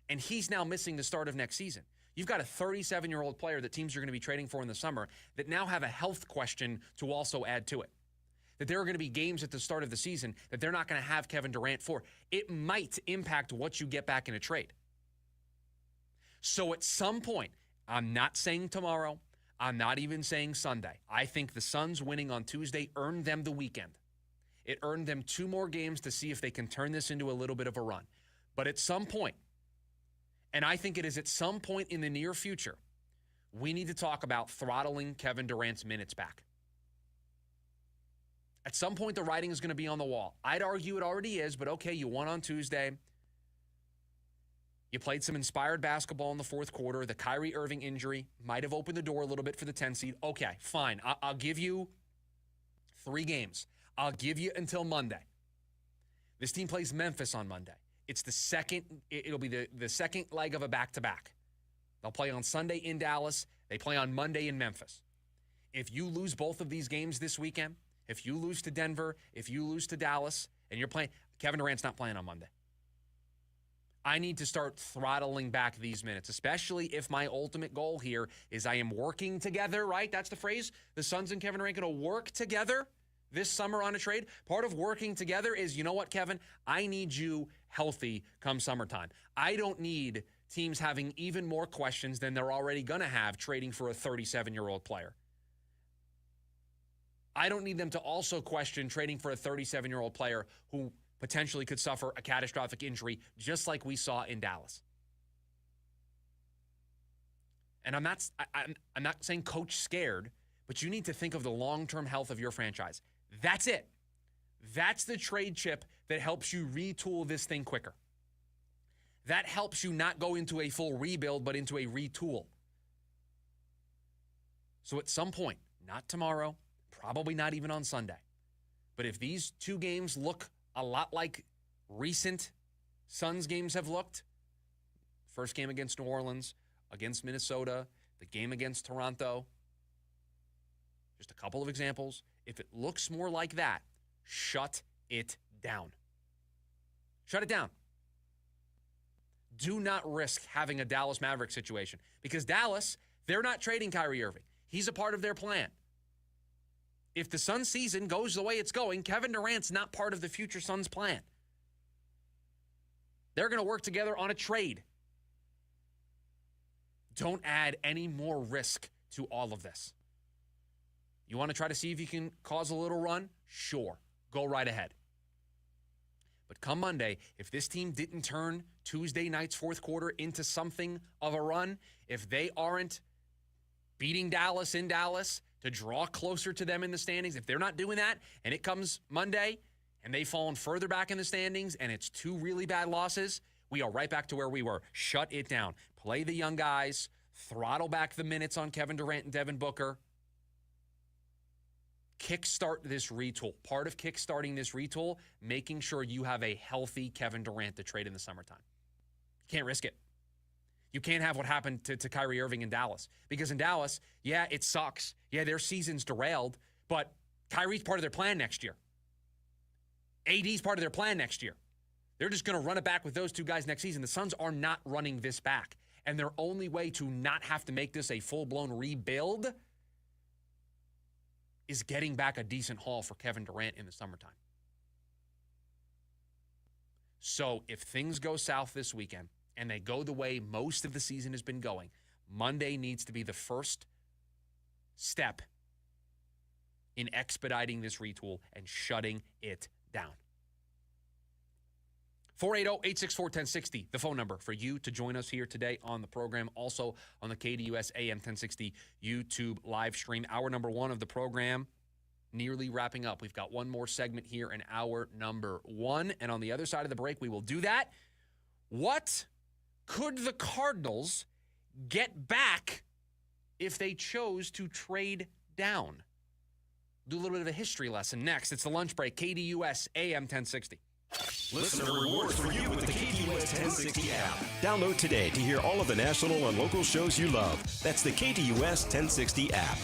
and he's now missing the start of next season, you've got a 37-year-old player that teams are going to be trading for in the summer that now have a health question to also add to it. That there are going to be games at the start of the season that they're not going to have Kevin Durant for. It might impact what you get back in a trade. So at some point, I'm not saying tomorrow, I'm not even saying Sunday. I think the Suns winning on Tuesday earned them the weekend. It earned them 2 more games to see if they can turn this into a little bit of a run. But at some point, and I think it is at some point in the near future, we need to talk about throttling Kevin Durant's minutes back. At some point, the writing is going to be on the wall. I'd argue it already is, but okay, you won on Tuesday. You played some inspired basketball in the fourth quarter. The Kyrie Irving injury might have opened the door a little bit for the 10 seed. Okay, fine. I'll give you 3 games. I'll give you until Monday. This team plays Memphis on Monday. It's the second, it'll be the second leg of a back-to-back. They'll play on Sunday in Dallas. They play on Monday in Memphis. If you lose both of these games this weekend, if you lose to Denver, if you lose to Dallas, and you're playing, Kevin Durant's not playing on Monday. I need to start throttling back these minutes, especially if my ultimate goal here is I am working together, right? That's the phrase. The Suns and Kevin Durant going to work together this summer on a trade. Part of working together is, you know what, Kevin? I need you healthy come summertime. I don't need teams having even more questions than they're already going to have trading for a 37-year-old player. I don't need them to also question trading for a 37-year-old player who potentially could suffer a catastrophic injury just like we saw in Dallas. And I'm not saying coach scared, but you need to think of the long-term health of your franchise. That's it. That's the trade chip that helps you retool this thing quicker. That helps you not go into a full rebuild, but into a retool. So at some point, not tomorrow, probably not even on Sunday, but if these 2 games look a lot like recent Suns games have looked, first game against New Orleans, against Minnesota, the game against Toronto, just a couple of examples. If it looks more like that, shut it down. Shut it down. Do not risk having a Dallas Mavericks situation because Dallas, they're not trading Kyrie Irving. He's a part of their plan. If the Suns season goes the way it's going, Kevin Durant's not part of the future Suns plan. They're going to work together on a trade. Don't add any more risk to all of this. You want to try to see if you can cause a little run? Sure. Go right ahead. But come Monday, if this team didn't turn Tuesday night's fourth quarter into something of a run, if they aren't beating Dallas in Dallas to draw closer to them in the standings, if they're not doing that and it comes Monday and they've fallen further back in the standings and it's 2 really bad losses, we are right back to where we were. Shut it down. Play the young guys. Throttle back the minutes on Kevin Durant and Devin Booker. Kickstart this retool. Part of kickstarting this retool, making sure you have a healthy Kevin Durant to trade in the summertime. You can't risk it. You can't have what happened to Kyrie Irving in Dallas. Because in Dallas, yeah, it sucks. Yeah, their season's derailed, but Kyrie's part of their plan next year. AD's part of their plan next year. They're just going to run it back with those two guys next season. The Suns are not running this back. And their only way to not have to make this a full-blown rebuild is getting back a decent haul for Kevin Durant in the summertime. So if things go south this weekend, and they go the way most of the season has been going, Monday needs to be the first step in expediting this retool and shutting it down. 480-864-1060, the phone number for you to join us here today on the program. Also on the KDUS AM 1060 YouTube live stream. Hour number 1 of the program nearly wrapping up. We've got one more segment here in hour number 1. And on the other side of the break, we will do that. What could the Cardinals get back if they chose to trade down? Do a little bit of a history lesson next. It's the lunch break, KDUS AM 1060. Listener rewards for you with the KDUS 1060 app. Download today to hear all of the national and local shows you love. That's the KDUS 1060 app.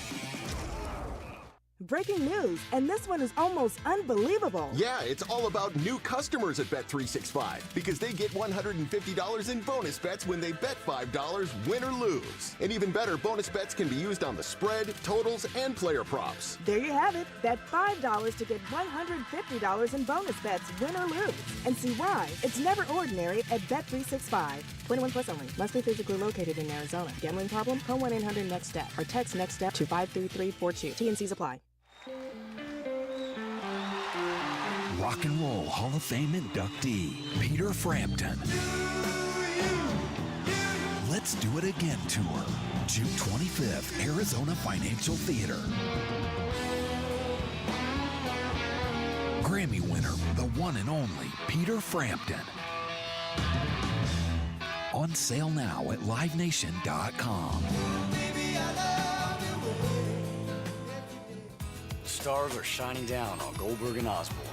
Breaking news, and this one is almost unbelievable. Yeah, it's all about new customers at Bet365 because they get $150 in bonus bets when they bet $5, win or lose. And even better, bonus bets can be used on the spread, totals, and player props. There you have it. Bet $5 to get $150 in bonus bets, win or lose. And see why it's never ordinary at Bet365. 21 plus only. Must be physically located in Arizona. Gambling problem? Call 1-800-NEXT-STEP or text NEXT STEP to 53342. T&Cs apply. Rock and Roll Hall of Fame inductee, Peter Frampton. Let's Do It Again tour, June 25th, Arizona Financial Theater. Grammy winner, the one and only Peter Frampton. On sale now at livenation.com. Stars are shining down on Goldberg and Osborne.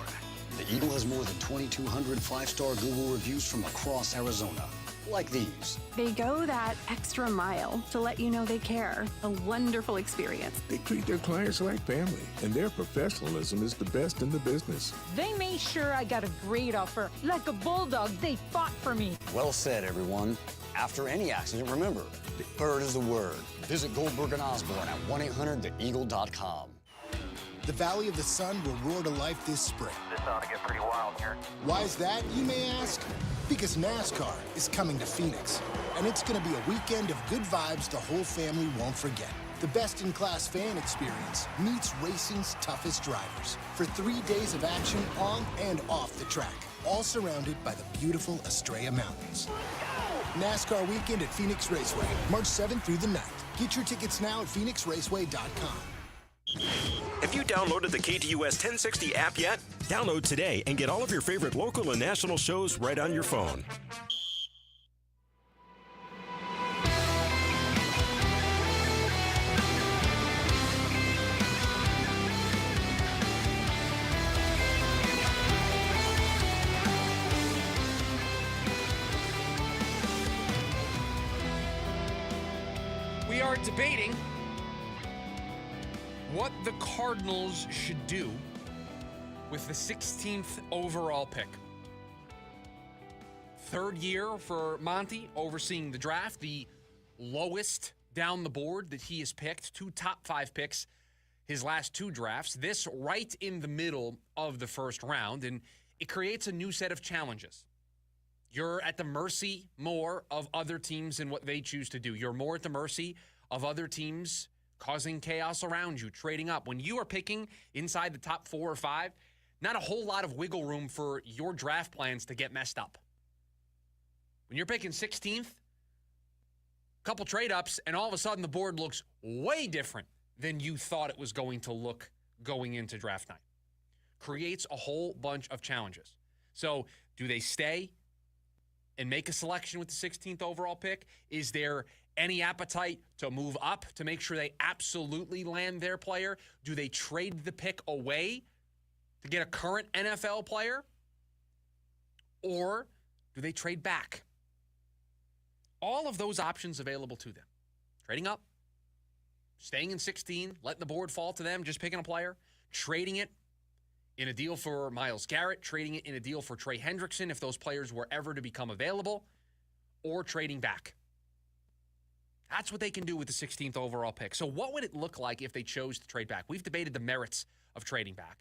The Eagle has more than 2,200 five-star Google reviews from across Arizona, like these. They go that extra mile to let you know they care. A wonderful experience. They treat their clients like family, and their professionalism is the best in the business. They made sure I got a great offer. Like a bulldog, they fought for me. Well said, everyone. After any accident, remember, the bird is the word. Visit Goldberg and Osborne at 1-800-THEEAGLE.com. The Valley of the Sun will roar to life this spring. This ought to get pretty wild here. Why is that, you may ask? Because NASCAR is coming to Phoenix, and it's going to be a weekend of good vibes the whole family won't forget. The best-in-class fan experience meets racing's toughest drivers for 3 days of action on and off the track, all surrounded by the beautiful Estrella Mountains. NASCAR weekend at Phoenix Raceway, March 7th through the 9th. Get your tickets now at phoenixraceway.com. Have you downloaded the KDUS 1060 app yet? Download today and get all of your favorite local and national shows right on your phone. We are debating what the Cardinals should do with the 16th overall pick. Third year for Monty overseeing the draft, the lowest down the board that he has picked, 2 top 5 picks his last 2 drafts, this right in the middle of the first round, and it creates a new set of challenges. You're at the mercy more of other teams and what they choose to do. You're more at the mercy of other teams causing chaos around you, trading up. When you are picking inside the top 4 or 5, not a whole lot of wiggle room for your draft plans to get messed up. When you're picking 16th, couple trade-ups, and all of a sudden the board looks way different than you thought it was going to look going into draft night. Creates a whole bunch of challenges. So do they stay and make a selection with the 16th overall pick? Is there any appetite to move up to make sure they absolutely land their player? Do they trade the pick away to get a current NFL player? Or do they trade back? all of those options available to them. Trading up, staying in 16, letting the board fall to them, just picking a player, trading it in a deal for Myles Garrett, trading it in a deal for Trey Hendrickson if those players were ever to become available, or trading back. That's what they can do with the 16th overall pick. So what would it look like if they chose to trade back? We've debated the merits of trading back.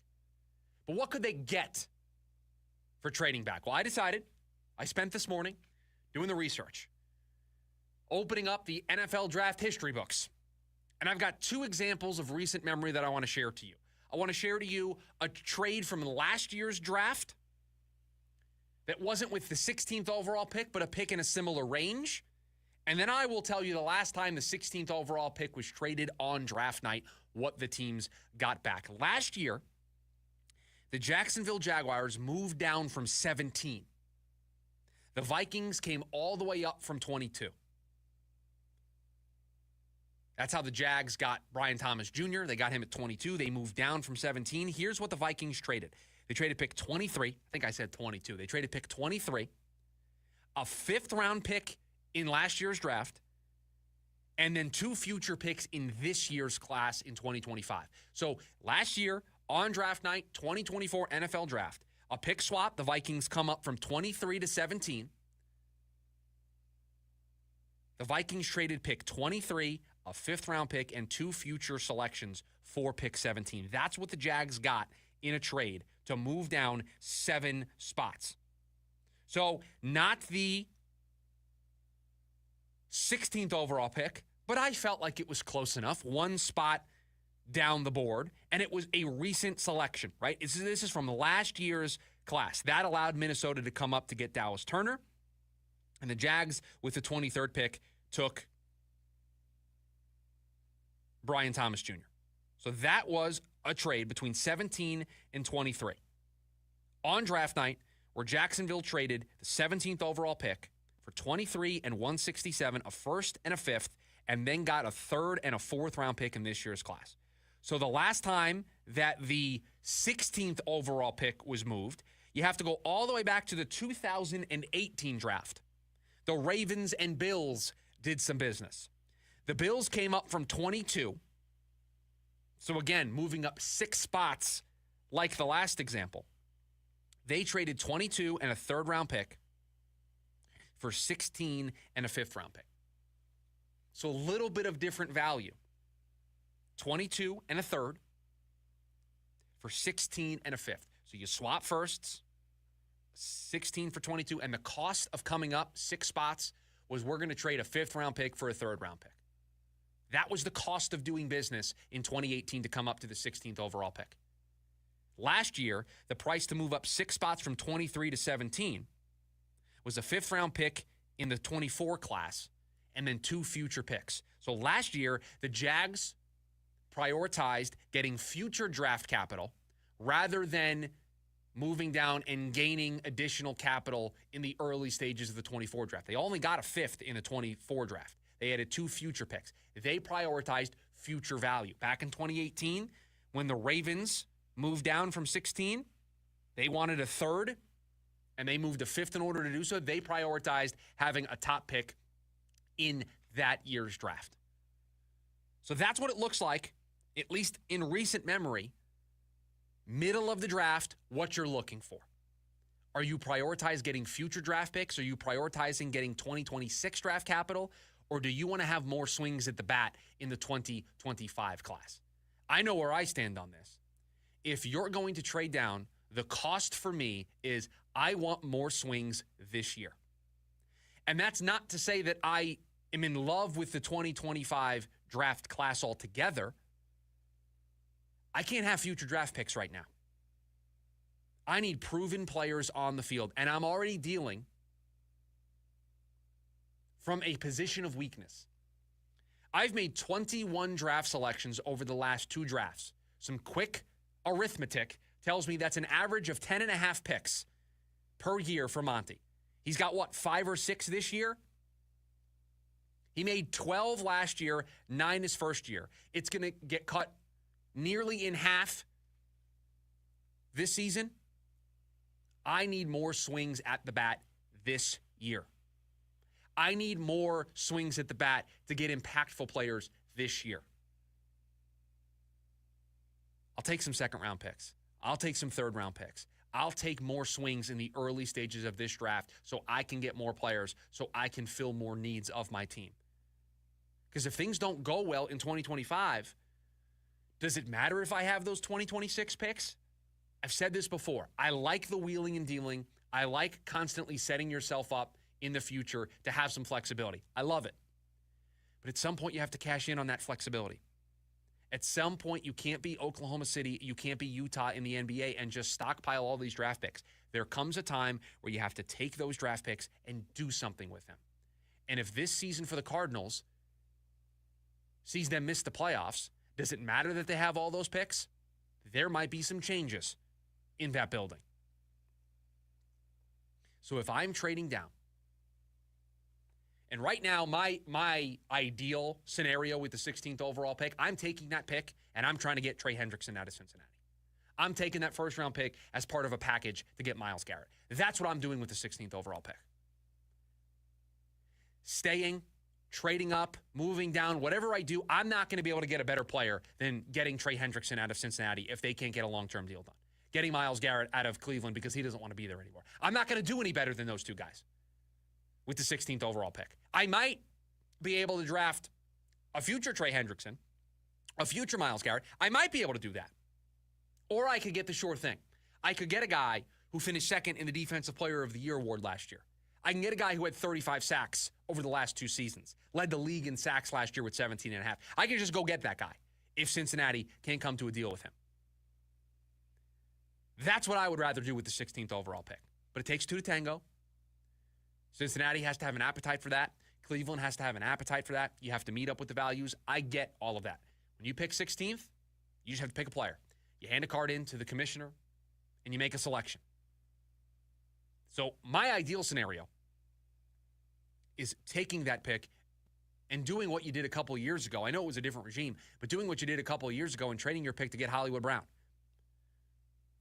But what could they get for trading back? Well, I spent this morning doing the research, opening up the NFL draft history books. And I've got two examples of recent memory that I want to share to you. I want to share to you a trade from last year's draft that wasn't with the 16th overall pick, but a pick in a similar range. And then I will tell you the last time the 16th overall pick was traded on draft night, what the teams got back. Last year, the Jacksonville Jaguars moved down from 17. The Vikings came all the way up from 22. That's how the Jags got Brian Thomas Jr. They got him at 22. They moved down from 17. Here's what the Vikings traded. They traded pick 23. I think I said 22. They traded pick 23, a fifth-round pick in last year's draft, and then 2 future picks in this year's class in 2025. So last year, on draft night, 2024 NFL draft, a pick swap, the Vikings come up from 23 to 17. The Vikings traded pick 23, a fifth-round pick, and 2 future selections for pick 17. That's what the Jags got in a trade to move down 7 spots. So not the 16th overall pick, but I felt like it was close enough. 1 spot down the board, and it was a recent selection, right? This is from last year's class. That allowed Minnesota to come up to get Dallas Turner, and the Jags, with the 23rd pick, took Brian Thomas Jr. So that was a trade between 17 and 23. On draft night, where Jacksonville traded the 17th overall pick for 23 and 167, a first and a fifth, and then got a third and a fourth round pick in this year's class. So the last time that the 16th overall pick was moved, you have to go all the way back to the 2018 draft. The Ravens and Bills did some business. The Bills came up from 22. So again, moving up 6 spots like the last example. They traded 22 and a third round pick for 16 and a fifth round pick. So a little bit of different value. 22 and a third for 16 and a fifth. So you swap firsts, 16 for 22, and the cost of coming up 6 spots was we're going to trade a fifth round pick for a third round pick. That was the cost of doing business in 2018 to come up to the 16th overall pick. Last year, the price to move up 6 spots from 23 to 17 was a fifth round pick in the 24 class and then 2 future picks. So last year, the Jags prioritized getting future draft capital rather than moving down and gaining additional capital in the early stages of the 24 draft. They only got a fifth in the 24 draft. They added 2 future picks. They prioritized future value. Back in 2018, when the Ravens moved down from 16, they wanted a third, and they moved a fifth in order to do so. They prioritized having a top pick in that year's draft. So that's what it looks like, at least in recent memory, middle of the draft, what you're looking for. Are you prioritizing getting future draft picks? Are you prioritizing getting 2026 draft capital? Or do you want to have more swings at the bat in the 2025 class? I know where I stand on this. If you're going to trade down, the cost for me is I want more swings this year. And that's not to say that I am in love with the 2025 draft class altogether. I can't have future draft picks right now. I need proven players on the field, and I'm already dealing from a position of weakness. I've made 21 draft selections over the last 2 drafts. Some quick arithmetic tells me that's an average of 10.5 picks per year for Monty. He's got, 5 or 6 this year? He made 12 last year, 9 his first year. It's going to get cut nearly in half this season. I need more swings at the bat this year. I need more swings at the bat to get impactful players this year. I'll take some second-round picks. I'll take some third-round picks. I'll take more swings in the early stages of this draft so I can get more players, so I can fill more needs of my team. Because if things don't go well in 2025, does it matter if I have those 2026 picks? I've said this before. I like the wheeling and dealing. I like constantly setting yourself up in the future to have some flexibility. I love it. But at some point, you have to cash in on that flexibility. At some point, you can't be Oklahoma City, you can't be Utah in the NBA and just stockpile all these draft picks. There comes a time where you have to take those draft picks and do something with them. And if this season for the Cardinals sees them miss the playoffs, does it matter that they have all those picks? There might be some changes in that building. So if I'm trading down, and right now, my ideal scenario with the 16th overall pick, I'm taking that pick, and I'm trying to get Trey Hendrickson out of Cincinnati. I'm taking that first-round pick as part of a package to get Myles Garrett. That's what I'm doing with the 16th overall pick. Staying, trading up, moving down, whatever I do, I'm not going to be able to get a better player than getting Trey Hendrickson out of Cincinnati if they can't get a long-term deal done. Getting Myles Garrett out of Cleveland because he doesn't want to be there anymore. I'm not going to do any better than those two guys with the 16th overall pick. I might be able to draft a future Trey Hendrickson, a future Myles Garrett. I might be able to do that. Or I could get the sure thing. I could get a guy who finished second in the Defensive Player of the Year award last year. I can get a guy who had 35 sacks over the last 2 seasons, led the league in sacks last year with 17.5. I can just go get that guy if Cincinnati can't come to a deal with him. That's what I would rather do with the 16th overall pick. But it takes two to tango. Cincinnati has to have an appetite for that. Cleveland has to have an appetite for that. You have to meet up with the values. I get all of that. When you pick 16th, you just have to pick a player. You hand a card in to the commissioner, and you make a selection. So my ideal scenario is taking that pick and doing what you did a couple of years ago. I know it was a different regime, but doing what you did a couple of years ago and trading your pick to get Hollywood Brown.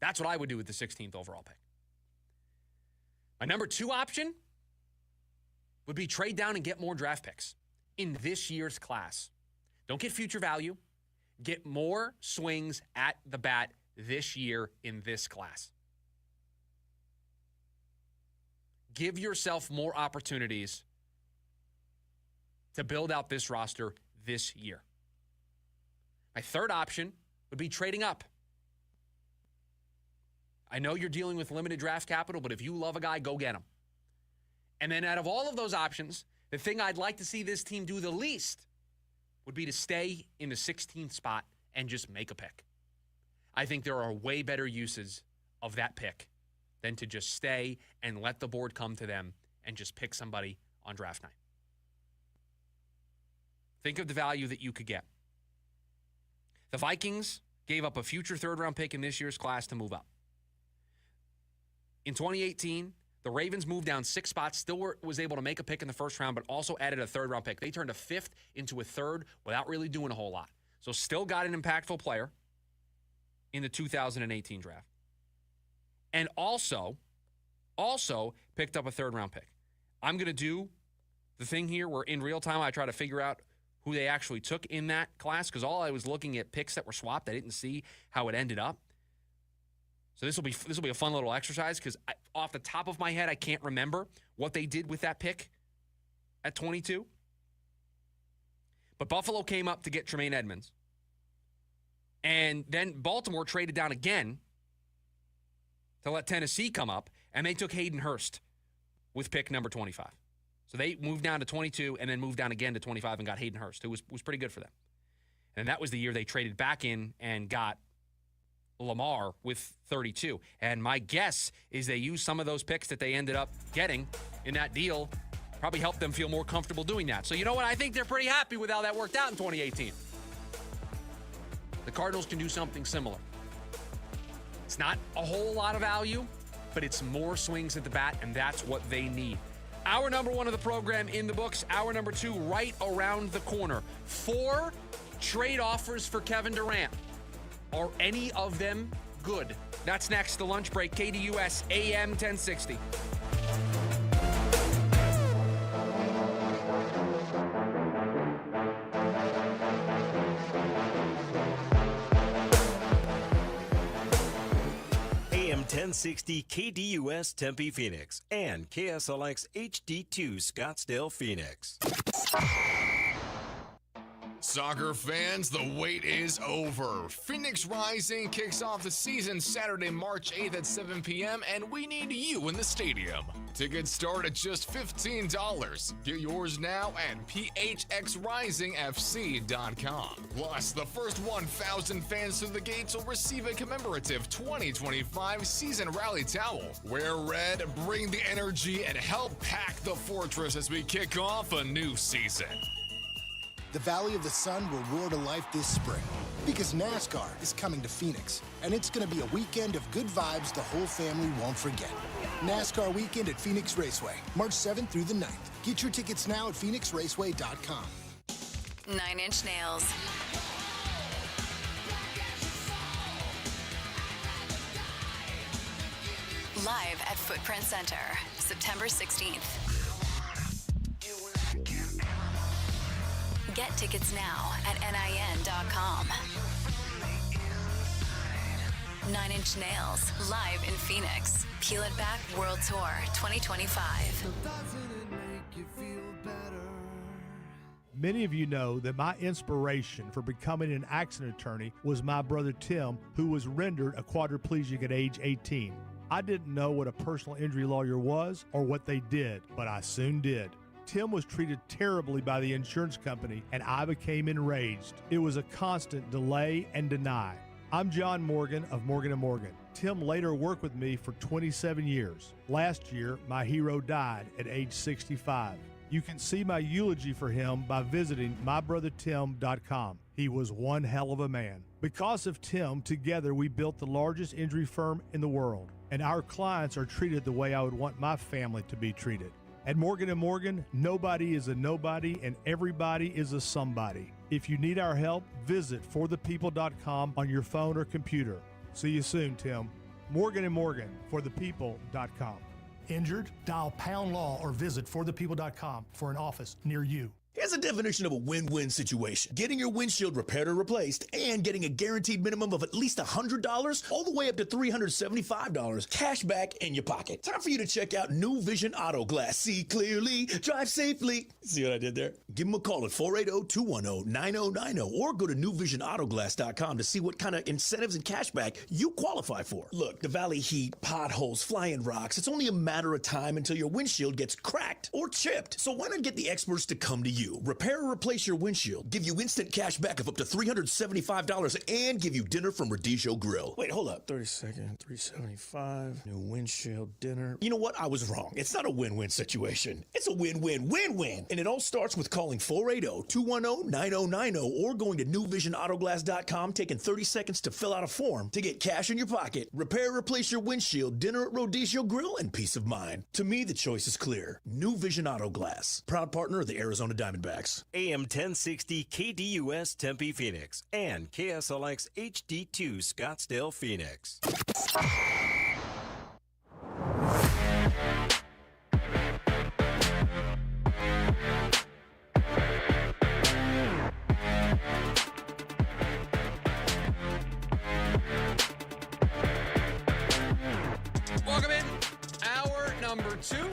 That's what I would do with the 16th overall pick. My number 2 option would be trade down and get more draft picks in this year's class. Don't get future value. Get more swings at the bat this year in this class. Give yourself more opportunities to build out this roster this year. My third option would be trading up. I know you're dealing with limited draft capital, but if you love a guy, go get him. And then out of all of those options, the thing I'd like to see this team do the least would be to stay in the 16th spot and just make a pick. I think there are way better uses of that pick than to just stay and let the board come to them and just pick somebody on draft night. Think of the value that you could get. The Vikings gave up a future third-round pick in this year's class to move up. In 2018, the Ravens moved down 6 spots, still was able to make a pick in the first round, but also added a third-round pick. They turned a 5th into a 3rd without really doing a whole lot. So still got an impactful player in the 2018 draft. And also picked up a third-round pick. I'm going to do the thing here where in real time I try to figure out who they actually took in that class because all I was looking at picks that were swapped. I didn't see how it ended up. So this will be a fun little exercise because off the top of my head, I can't remember what they did with that pick at 22. But Buffalo came up to get Tremaine Edmonds. And then Baltimore traded down again to let Tennessee come up, and they took Hayden Hurst with pick number 25. So they moved down to 22 and then moved down again to 25 and got Hayden Hurst, who was pretty good for them. And that was the year they traded back in and got Lamar with 32. And my guess is they used some of those picks that they ended up getting in that deal, probably helped them feel more comfortable doing that. So you know what? I think they're pretty happy with how that worked out in 2018. The Cardinals can do something similar. It's not a whole lot of value, but it's more swings at the bat, and that's what they need. Hour number 1 of the program in the books. Hour number 2 right around the corner. 4 trade offers for Kevin Durant. Are any of them good? That's next, the lunch break. KDUS AM 1060. 1060 KDUS Tempe Phoenix and KSLX HD2 Scottsdale Phoenix. Soccer fans, the wait is over. Phoenix Rising kicks off the season Saturday, March 8th at 7 p.m., and we need you in the stadium. Tickets start at just $15. Get yours now at phxrisingfc.com. Plus, the first 1,000 fans through the gates will receive a commemorative 2025 season rally towel. Wear red, bring the energy, and help pack the fortress as we kick off a new season. The Valley of the Sun will roar to life this spring because NASCAR is coming to Phoenix, and it's going to be a weekend of good vibes the whole family won't forget. NASCAR Weekend at Phoenix Raceway, March 7th through the 9th. Get your tickets now at phoenixraceway.com. 9 Inch Nails. Live at Footprint Center, September 16th. Get tickets now at NIN.com. 9 Inch Nails, live in Phoenix. Peel It Back World Tour 2025. Many of you know that my inspiration for becoming an accident attorney was my brother Tim, who was rendered a quadriplegic at age 18. I didn't know what a personal injury lawyer was or what they did, but I soon did. Tim was treated terribly by the insurance company, and I became enraged. It was a constant delay and deny. I'm John Morgan of Morgan & Morgan. Tim later worked with me for 27 years. Last year, my hero died at age 65. You can see my eulogy for him by visiting mybrothertim.com. He was one hell of a man. Because of Tim, together we built the largest injury firm in the world, and our clients are treated the way I would want my family to be treated. At Morgan & Morgan, nobody is a nobody and everybody is a somebody. If you need our help, visit forthepeople.com on your phone or computer. See you soon, Tim. Morgan & Morgan, forthepeople.com. Injured? Dial #law or visit forthepeople.com for an office near you. Here's a definition of a win-win situation. Getting your windshield repaired or replaced and getting a guaranteed minimum of at least $100 all the way up to $375 cash back in your pocket. Time for you to check out New Vision Auto Glass. See clearly, drive safely. See what I did there? Give them a call at 480-210-9090 or go to newvisionautoglass.com to see what kind of incentives and cash back you qualify for. Look, the valley heat, potholes, flying rocks, it's only a matter of time until your windshield gets cracked or chipped. So why not get the experts to come to you? Repair or replace your windshield, give you instant cash back of up to $375, and give you dinner from Rodizio Grill. Wait, hold up. 30-second, $375, new windshield, dinner. You know what? I was wrong. It's not a win-win situation. It's a win-win-win-win. And it all starts with calling 480-210-9090 or going to newvisionautoglass.com, taking 30 seconds to fill out a form to get cash in your pocket, repair or replace your windshield, dinner at Rodizio Grill, and peace of mind. To me, the choice is clear. New Vision Auto Glass, proud partner of the Arizona Diamondbacks. AM 1060 KDUS Tempe Phoenix and KSLX HD2 Scottsdale Phoenix. Welcome in. Hour number 2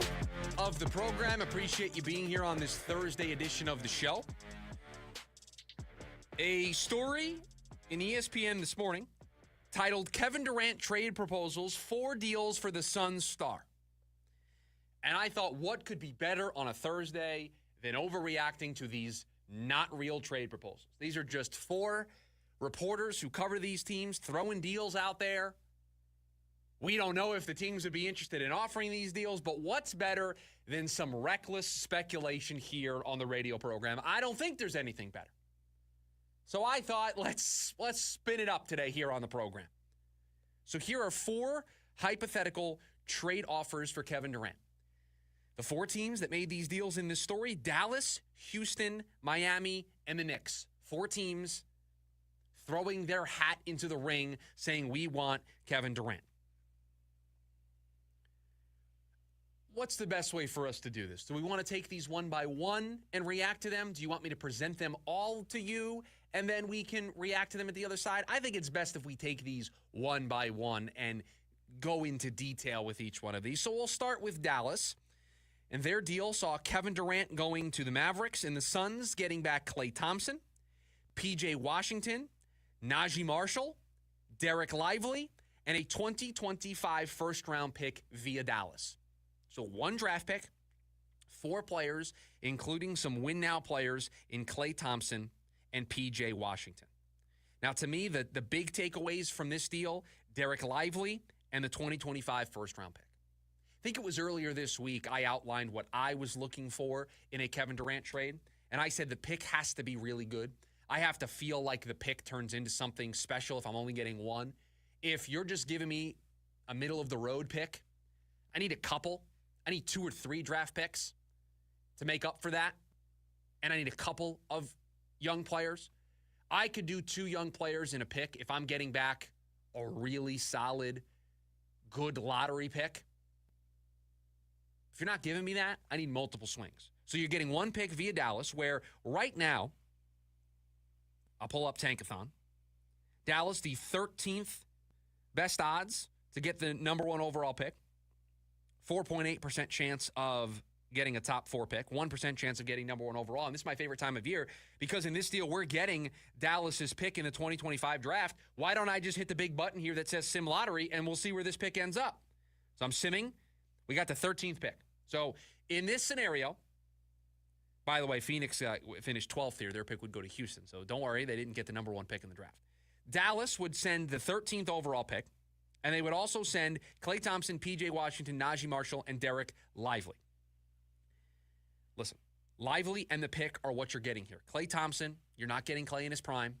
of the program. Appreciate you being here on this Thursday edition of the show. A story in ESPN this morning titled Kevin Durant Trade Proposals, 4 Deals for the Suns Star. And I thought, what could be better on a Thursday than overreacting to these not real trade proposals? These are just 4 reporters who cover these teams throwing deals out there. We don't know if the teams would be interested in offering these deals, but what's better than some reckless speculation here on the radio program? I don't think there's anything better. So I thought, let's spin it up today here on the program. So here are 4 hypothetical trade offers for Kevin Durant. The 4 teams that made these deals in this story: Dallas, Houston, Miami, and the Knicks. 4 teams throwing their hat into the ring saying, we want Kevin Durant. What's the best way for us to do this? Do we want to take these one by one and react to them? Do you want me to present them all to you and then we can react to them at the other side? I think it's best if we take these one by one and go into detail with each one of these. So we'll start with Dallas. And their deal saw Kevin Durant going to the Mavericks and the Suns getting back Klay Thompson, P.J. Washington, Najee Marshall, Derek Lively, and a 2025 first-round pick via Dallas. So 1 draft pick, 4 players, including some win-now players in Klay Thompson and P.J. Washington. Now, to me, the big takeaways from this deal, Derek Lively and the 2025 first-round pick. I think it was earlier this week I outlined what I was looking for in a Kevin Durant trade, and I said the pick has to be really good. I have to feel like the pick turns into something special if I'm only getting 1. If you're just giving me a middle-of-the-road pick, I need a couple. I need 2 or 3 draft picks to make up for that, and I need a couple of young players. I could do 2 young players in a pick if I'm getting back a really solid, good lottery pick. If you're not giving me that, I need multiple swings. So you're getting 1 pick via Dallas, where right now, I'll pull up Tankathon. Dallas, the 13th best odds to get the number 1 overall pick. 4.8% chance of getting a top 4 pick. 1% chance of getting number 1 overall. And this is my favorite time of year because in this deal, we're getting Dallas's pick in the 2025 draft. Why don't I just hit the big button here that says Sim Lottery and we'll see where this pick ends up? So I'm simming. We got the 13th pick. So in this scenario, by the way, Phoenix finished 12th here. Their pick would go to Houston. So don't worry, they didn't get the number 1 pick in the draft. Dallas would send the 13th overall pick, and they would also send Klay Thompson, P.J. Washington, Najee Marshall, and Derek Lively. Listen, Lively and the pick are what you're getting here. Klay Thompson, you're not getting Klay in his prime.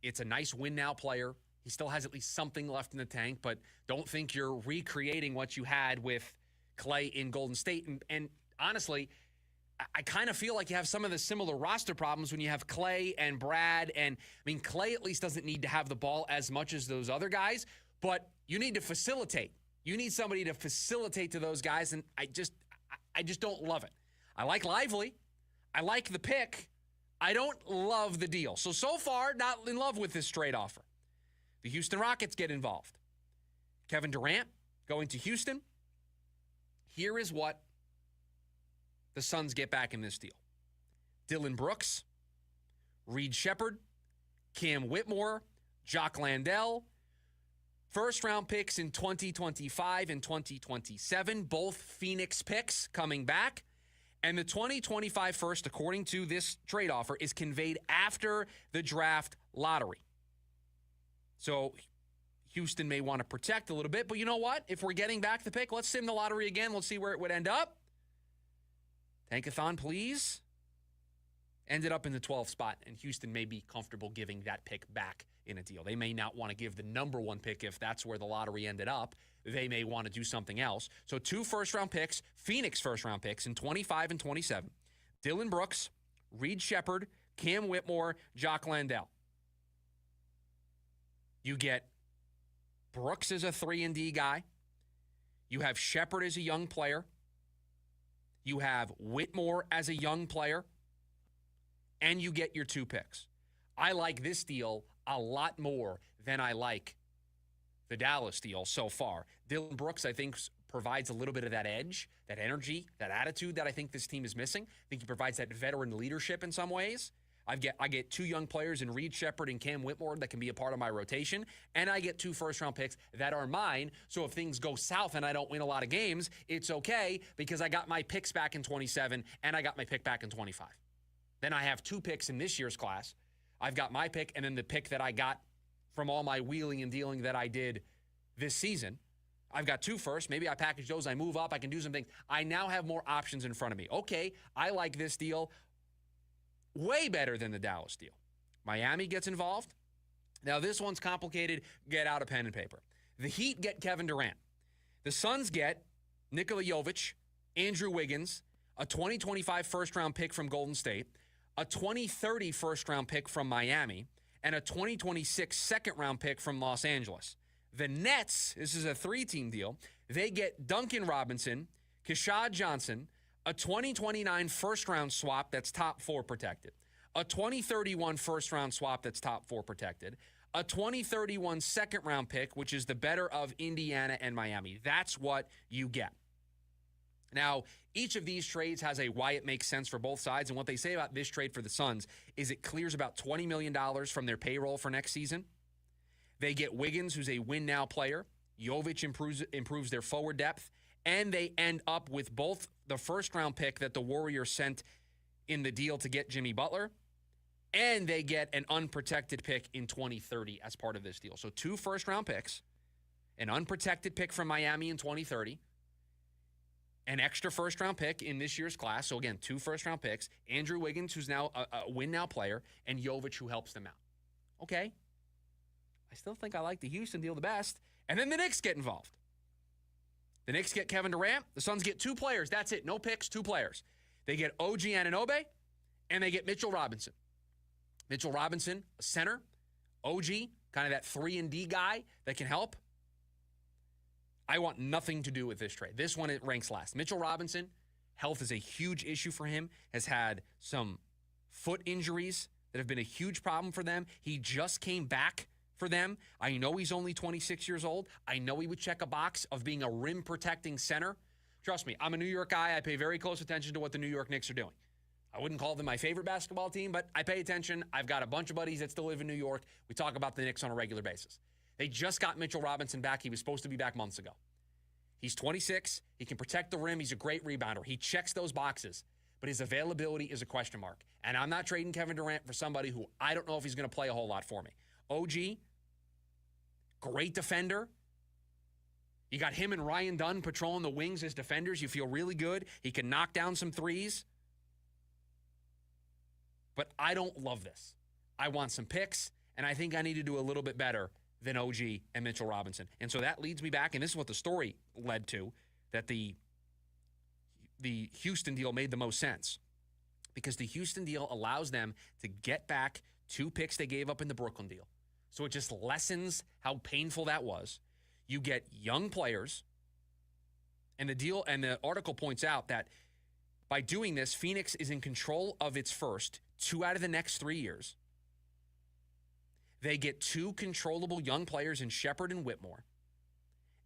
It's a nice win-now player. He still has at least something left in the tank, but don't think you're recreating what you had with Klay in Golden State. And honestly, I kind of feel like you have some of the similar roster problems when you have Klay and Brad. And, I mean, Klay at least doesn't need to have the ball as much as those other guys, but you need to facilitate. You need somebody to facilitate to those guys, and I just don't love it. I like Lively. I like the pick. I don't love the deal. So far, not in love with this trade offer. The Houston Rockets get involved. Kevin Durant going to Houston. Here is what the Suns get back in this deal. Dylan Brooks, Reed Shepherd, Cam Whitmore, Jock Landale, first-round picks in 2025 and 2027, both Phoenix picks coming back. And the 2025 first, according to this trade offer, is conveyed after the draft lottery. So Houston may want to protect a little bit, but you know what? If we're getting back the pick, let's sim the lottery again. Let's see where it would end up. Tankathon, please. Ended up in the 12th spot, and Houston may be comfortable giving that pick back in a deal. They may not want to give the number 1 pick if that's where the lottery ended up. They may want to do something else. So 2 first-round picks, Phoenix first-round picks in 25 and 27. Dylan Brooks, Reed Shepherd, Cam Whitmore, Jock Landale. You get Brooks as a 3-and-D guy. You have Shepherd as a young player. You have Whitmore as a young player. And you get your 2 picks. I like this deal a lot more than I like the Dallas deal so far. Dylan Brooks, I think, provides a little bit of that edge, that energy, that attitude that I think this team is missing. I think he provides that veteran leadership in some ways. I get 2 young players in Reed Shepherd and Cam Whitmore that can be a part of my rotation, and I get 2 first-round picks that are mine. So if things go south and I don't win a lot of games, it's okay because I got my picks back in 27 and I got my pick back in 25. Then I have 2 picks in this year's class. I've got my pick and then the pick that I got from all my wheeling and dealing that I did this season. I've got 2 first. Maybe I package those. I move up. I can do some things. I now have more options in front of me. Okay, I like this deal way better than the Dallas deal. Miami gets involved. Now, this one's complicated. Get out a pen and paper. The Heat get Kevin Durant. The Suns get Nikola Jovic, Andrew Wiggins, a 2025 first-round pick from Golden State, a 2030 first-round pick from Miami, and a 2026 second-round pick from Los Angeles. The Nets, this is a 3-team deal, they get Duncan Robinson, Keshad Johnson, a 2029 first-round swap that's top 4 protected, a 2031 first-round swap that's top 4 protected, a 2031 second-round pick, which is the better of Indiana and Miami. That's what you get. Now, each of these trades has a why it makes sense for both sides, and what they say about this trade for the Suns is it clears about $20 million from their payroll for next season. They get Wiggins, who's a win-now player. Jovic improves their forward depth, and they end up with both the first-round pick that the Warriors sent in the deal to get Jimmy Butler, and they get an unprotected pick in 2030 as part of this deal. So 2 first-round picks, an unprotected pick from Miami in 2030, an extra first-round pick in this year's class. So, again, 2 first-round picks. Andrew Wiggins, who's now a win-now player, and Jovic, who helps them out. Okay. I still think I like the Houston deal the best. And then the Knicks get involved. The Knicks get Kevin Durant. The Suns get 2 players. That's it. No picks, 2 players. They get OG Anunoby, and they get Mitchell Robinson. Mitchell Robinson, a center. OG, kind of that 3-and-D guy that can help. I want nothing to do with this trade. This one, it ranks last. Mitchell Robinson, health is a huge issue for him, has had some foot injuries that have been a huge problem for them. He just came back for them. I know he's only 26 years old. I know he would check a box of being a rim-protecting center. Trust me, I'm a New York guy. I pay very close attention to what the New York Knicks are doing. I wouldn't call them my favorite basketball team, but I pay attention. I've got a bunch of buddies that still live in New York. We talk about the Knicks on a regular basis. They just got Mitchell Robinson back. He was supposed to be back months ago. He's 26. He can protect the rim. He's a great rebounder. He checks those boxes, but his availability is a question mark. And I'm not trading Kevin Durant for somebody who I don't know if he's going to play a whole lot for me. OG, great defender. You got him and Ryan Dunn patrolling the wings as defenders. You feel really good. He can knock down some threes. But I don't love this. I want some picks, and I think I need to do a little bit better than OG and Mitchell Robinson. And so that leads me back, and this is what the story led to, that the Houston deal made the most sense. Because the Houston deal allows them to get back 2 picks they gave up in the Brooklyn deal. So it just lessens how painful that was. You get young players, and the article points out that by doing this, Phoenix is in control of its first 2 out of the next 3 years. They get 2 controllable young players in Shepherd and Whitmore.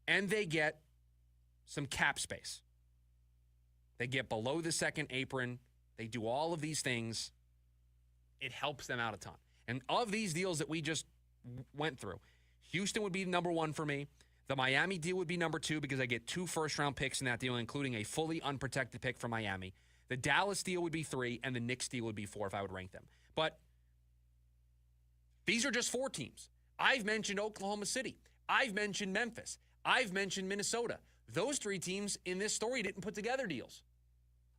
And they get some cap space. They get below the second apron. They do all of these things. It helps them out a ton. And of these deals that we just went through, Houston would be number 1 for me. The Miami deal would be number 2 because I get 2 first-round picks in that deal, including a fully unprotected pick from Miami. The Dallas deal would be 3, and the Knicks deal would be 4 if I would rank them. But these are just 4 teams. I've mentioned Oklahoma City. I've mentioned Memphis. I've mentioned Minnesota. Those 3 teams in this story didn't put together deals.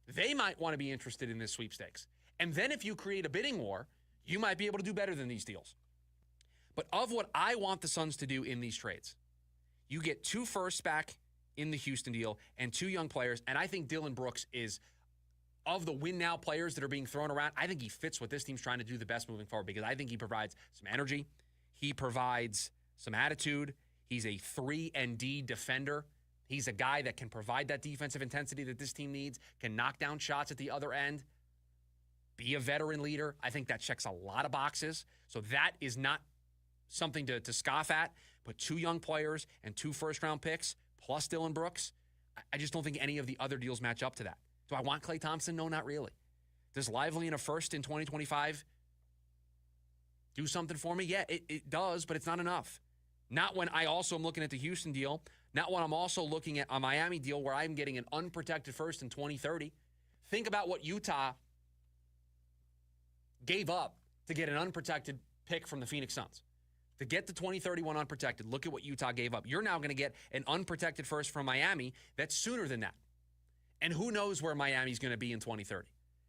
They might want to be interested in this sweepstakes. And then if you create a bidding war, you might be able to do better than these deals. But of what I want the Suns to do in these trades, you get 2 firsts back in the Houston deal and 2 young players. And I think Dillon Brooks is, of the win-now players that are being thrown around, I think he fits what this team's trying to do the best moving forward because I think he provides some energy. He provides some attitude. He's a 3-and-D defender. He's a guy that can provide that defensive intensity that this team needs, can knock down shots at the other end, be a veteran leader. I think that checks a lot of boxes. So that is not something to scoff at. But 2 young players and 2 first-round picks plus Dillon Brooks, I just don't think any of the other deals match up to that. Do I want Klay Thompson? No, not really. Does Lively in a first in 2025 do something for me? Yeah, it does, but it's not enough. Not when I also am looking at the Houston deal. Not when I'm also looking at a Miami deal where I'm getting an unprotected first in 2030. Think about what Utah gave up to get an unprotected pick from the Phoenix Suns. To get the 2031 unprotected, look at what Utah gave up. You're now going to get an unprotected first from Miami that's sooner than that. And who knows where Miami's going to be in 2030.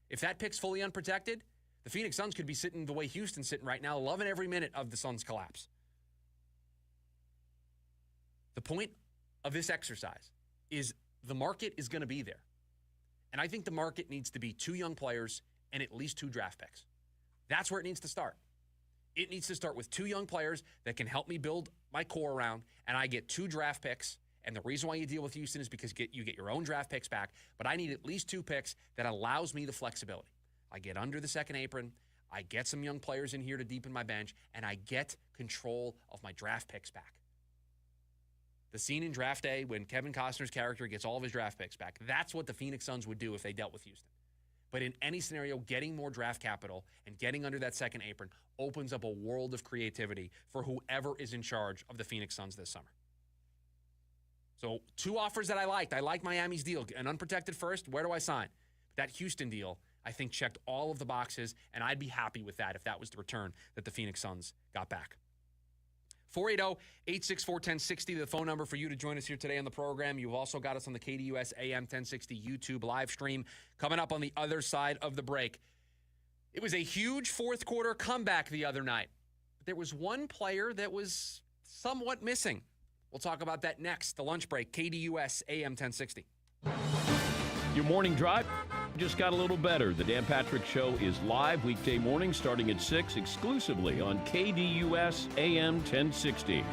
If that pick's fully unprotected, the Phoenix Suns could be sitting the way Houston's sitting right now, loving every minute of the Suns' collapse. The point of this exercise is the market is going to be there. And I think the market needs to be 2 young players and at least 2 draft picks. That's where it needs to start. It needs to start with 2 young players that can help me build my core around, and I get 2 draft picks. And the reason why you deal with Houston is because you get your own draft picks back, but I need at least 2 picks that allows me the flexibility. I get under the second apron. I get some young players in here to deepen my bench, and I get control of my draft picks back. The scene in draft day when Kevin Costner's character gets all of his draft picks back, that's what the Phoenix Suns would do if they dealt with Houston. But in any scenario, getting more draft capital and getting under that second apron opens up a world of creativity for whoever is in charge of the Phoenix Suns this summer. So 2 offers that I liked. I like Miami's deal. An unprotected first, where do I sign? That Houston deal, I think, checked all of the boxes, and I'd be happy with that if that was the return that the Phoenix Suns got back. 480-864-1060, the phone number for you to join us here today on the program. You've also got us on the KDUS AM 1060 YouTube live stream. Coming up on the other side of the break. It was a huge fourth quarter comeback the other night. But there was one player that was somewhat missing. We'll talk about that next. The lunch break, KDUS AM 1060. Your morning drive just got a little better. The Dan Patrick Show is live weekday morning starting at 6 exclusively on KDUS AM 1060.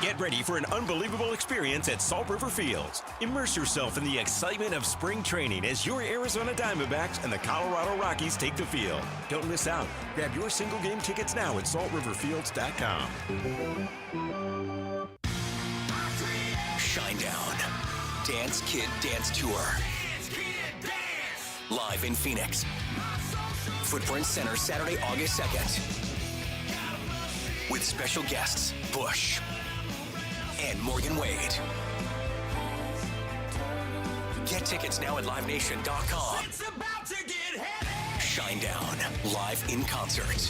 Get ready for an unbelievable experience at Salt River Fields. Immerse yourself in the excitement of spring training as your Arizona Diamondbacks and the Colorado Rockies take the field. Don't miss out. Grab your single game tickets now at saltriverfields.com. Shinedown. Dance Kid Dance Tour. Live in Phoenix. Footprint Center, Saturday, August 2nd. With special guests, Bush and Morgan Wade. Get tickets now at livenation.com. Shinedown, live in concert.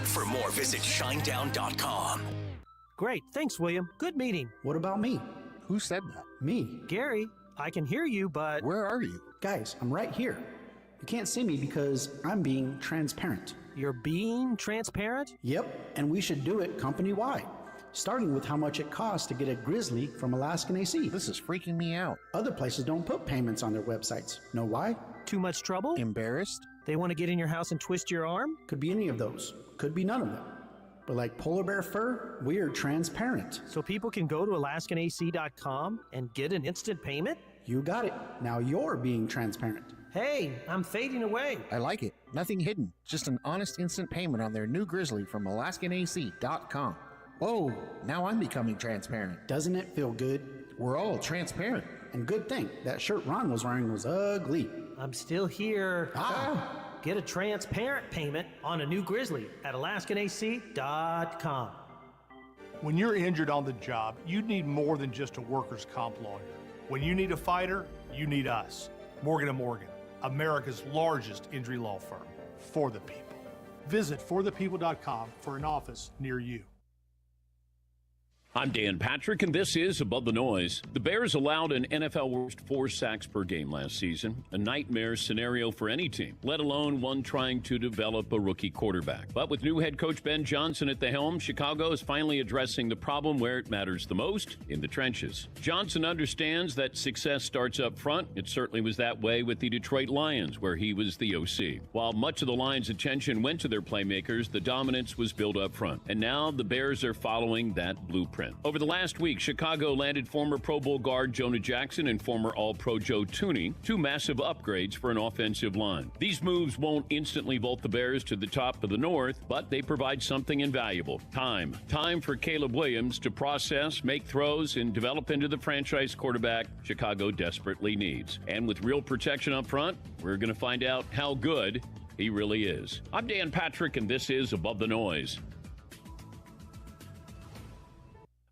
For more, visit shinedown.com. Great. Thanks, William. Good meeting. What about me? Who said that? Me. Gary, I can hear you, but... Where are you? Guys, I'm right here. You can't see me because I'm being transparent. You're being transparent? Yep, and we should do it company-wide. Starting with how much it costs to get a Grizzly from Alaskan AC. This is freaking me out. Other places don't put payments on their websites. Know why? Too much trouble? Embarrassed? They want to get in your house and twist your arm? Could be any of those. Could be none of them. But like polar bear fur, we're transparent. So people can go to AlaskanAC.com and get an instant payment? You got it. Now you're being transparent. Hey, I'm fading away. I like it. Nothing hidden. Just an honest instant payment on their new Grizzly from AlaskanAC.com. Whoa, now I'm becoming transparent. Doesn't it feel good? We're all transparent. And good thing, that shirt Ron was wearing was ugly. I'm still here. Get a transparent payment on a new Grizzly at AlaskanAC.com. When you're injured on the job, you need more than just a workers' comp lawyer. When you need a fighter, you need us. Morgan & Morgan, America's largest injury law firm. For the people. Visit forthepeople.com for an office near you. I'm Dan Patrick, and this is Above the Noise. The Bears allowed an NFL worst 4 sacks per game last season, a nightmare scenario for any team, let alone one trying to develop a rookie quarterback. But with new head coach Ben Johnson at the helm, Chicago is finally addressing the problem where it matters the most, in the trenches. Johnson understands that success starts up front. It certainly was that way with the Detroit Lions, where he was the OC. While much of the Lions' attention went to their playmakers, the dominance was built up front. And now the Bears are following that blueprint. Over the last week, Chicago landed former Pro Bowl guard Jonah Jackson and former All-Pro Joe Thuney, 2 massive upgrades for an offensive line. These moves won't instantly vault the Bears to the top of the North, but they provide something invaluable. Time. Time for Caleb Williams to process, make throws, and develop into the franchise quarterback Chicago desperately needs. And with real protection up front, we're going to find out how good he really is. I'm Dan Patrick, and this is Above the Noise.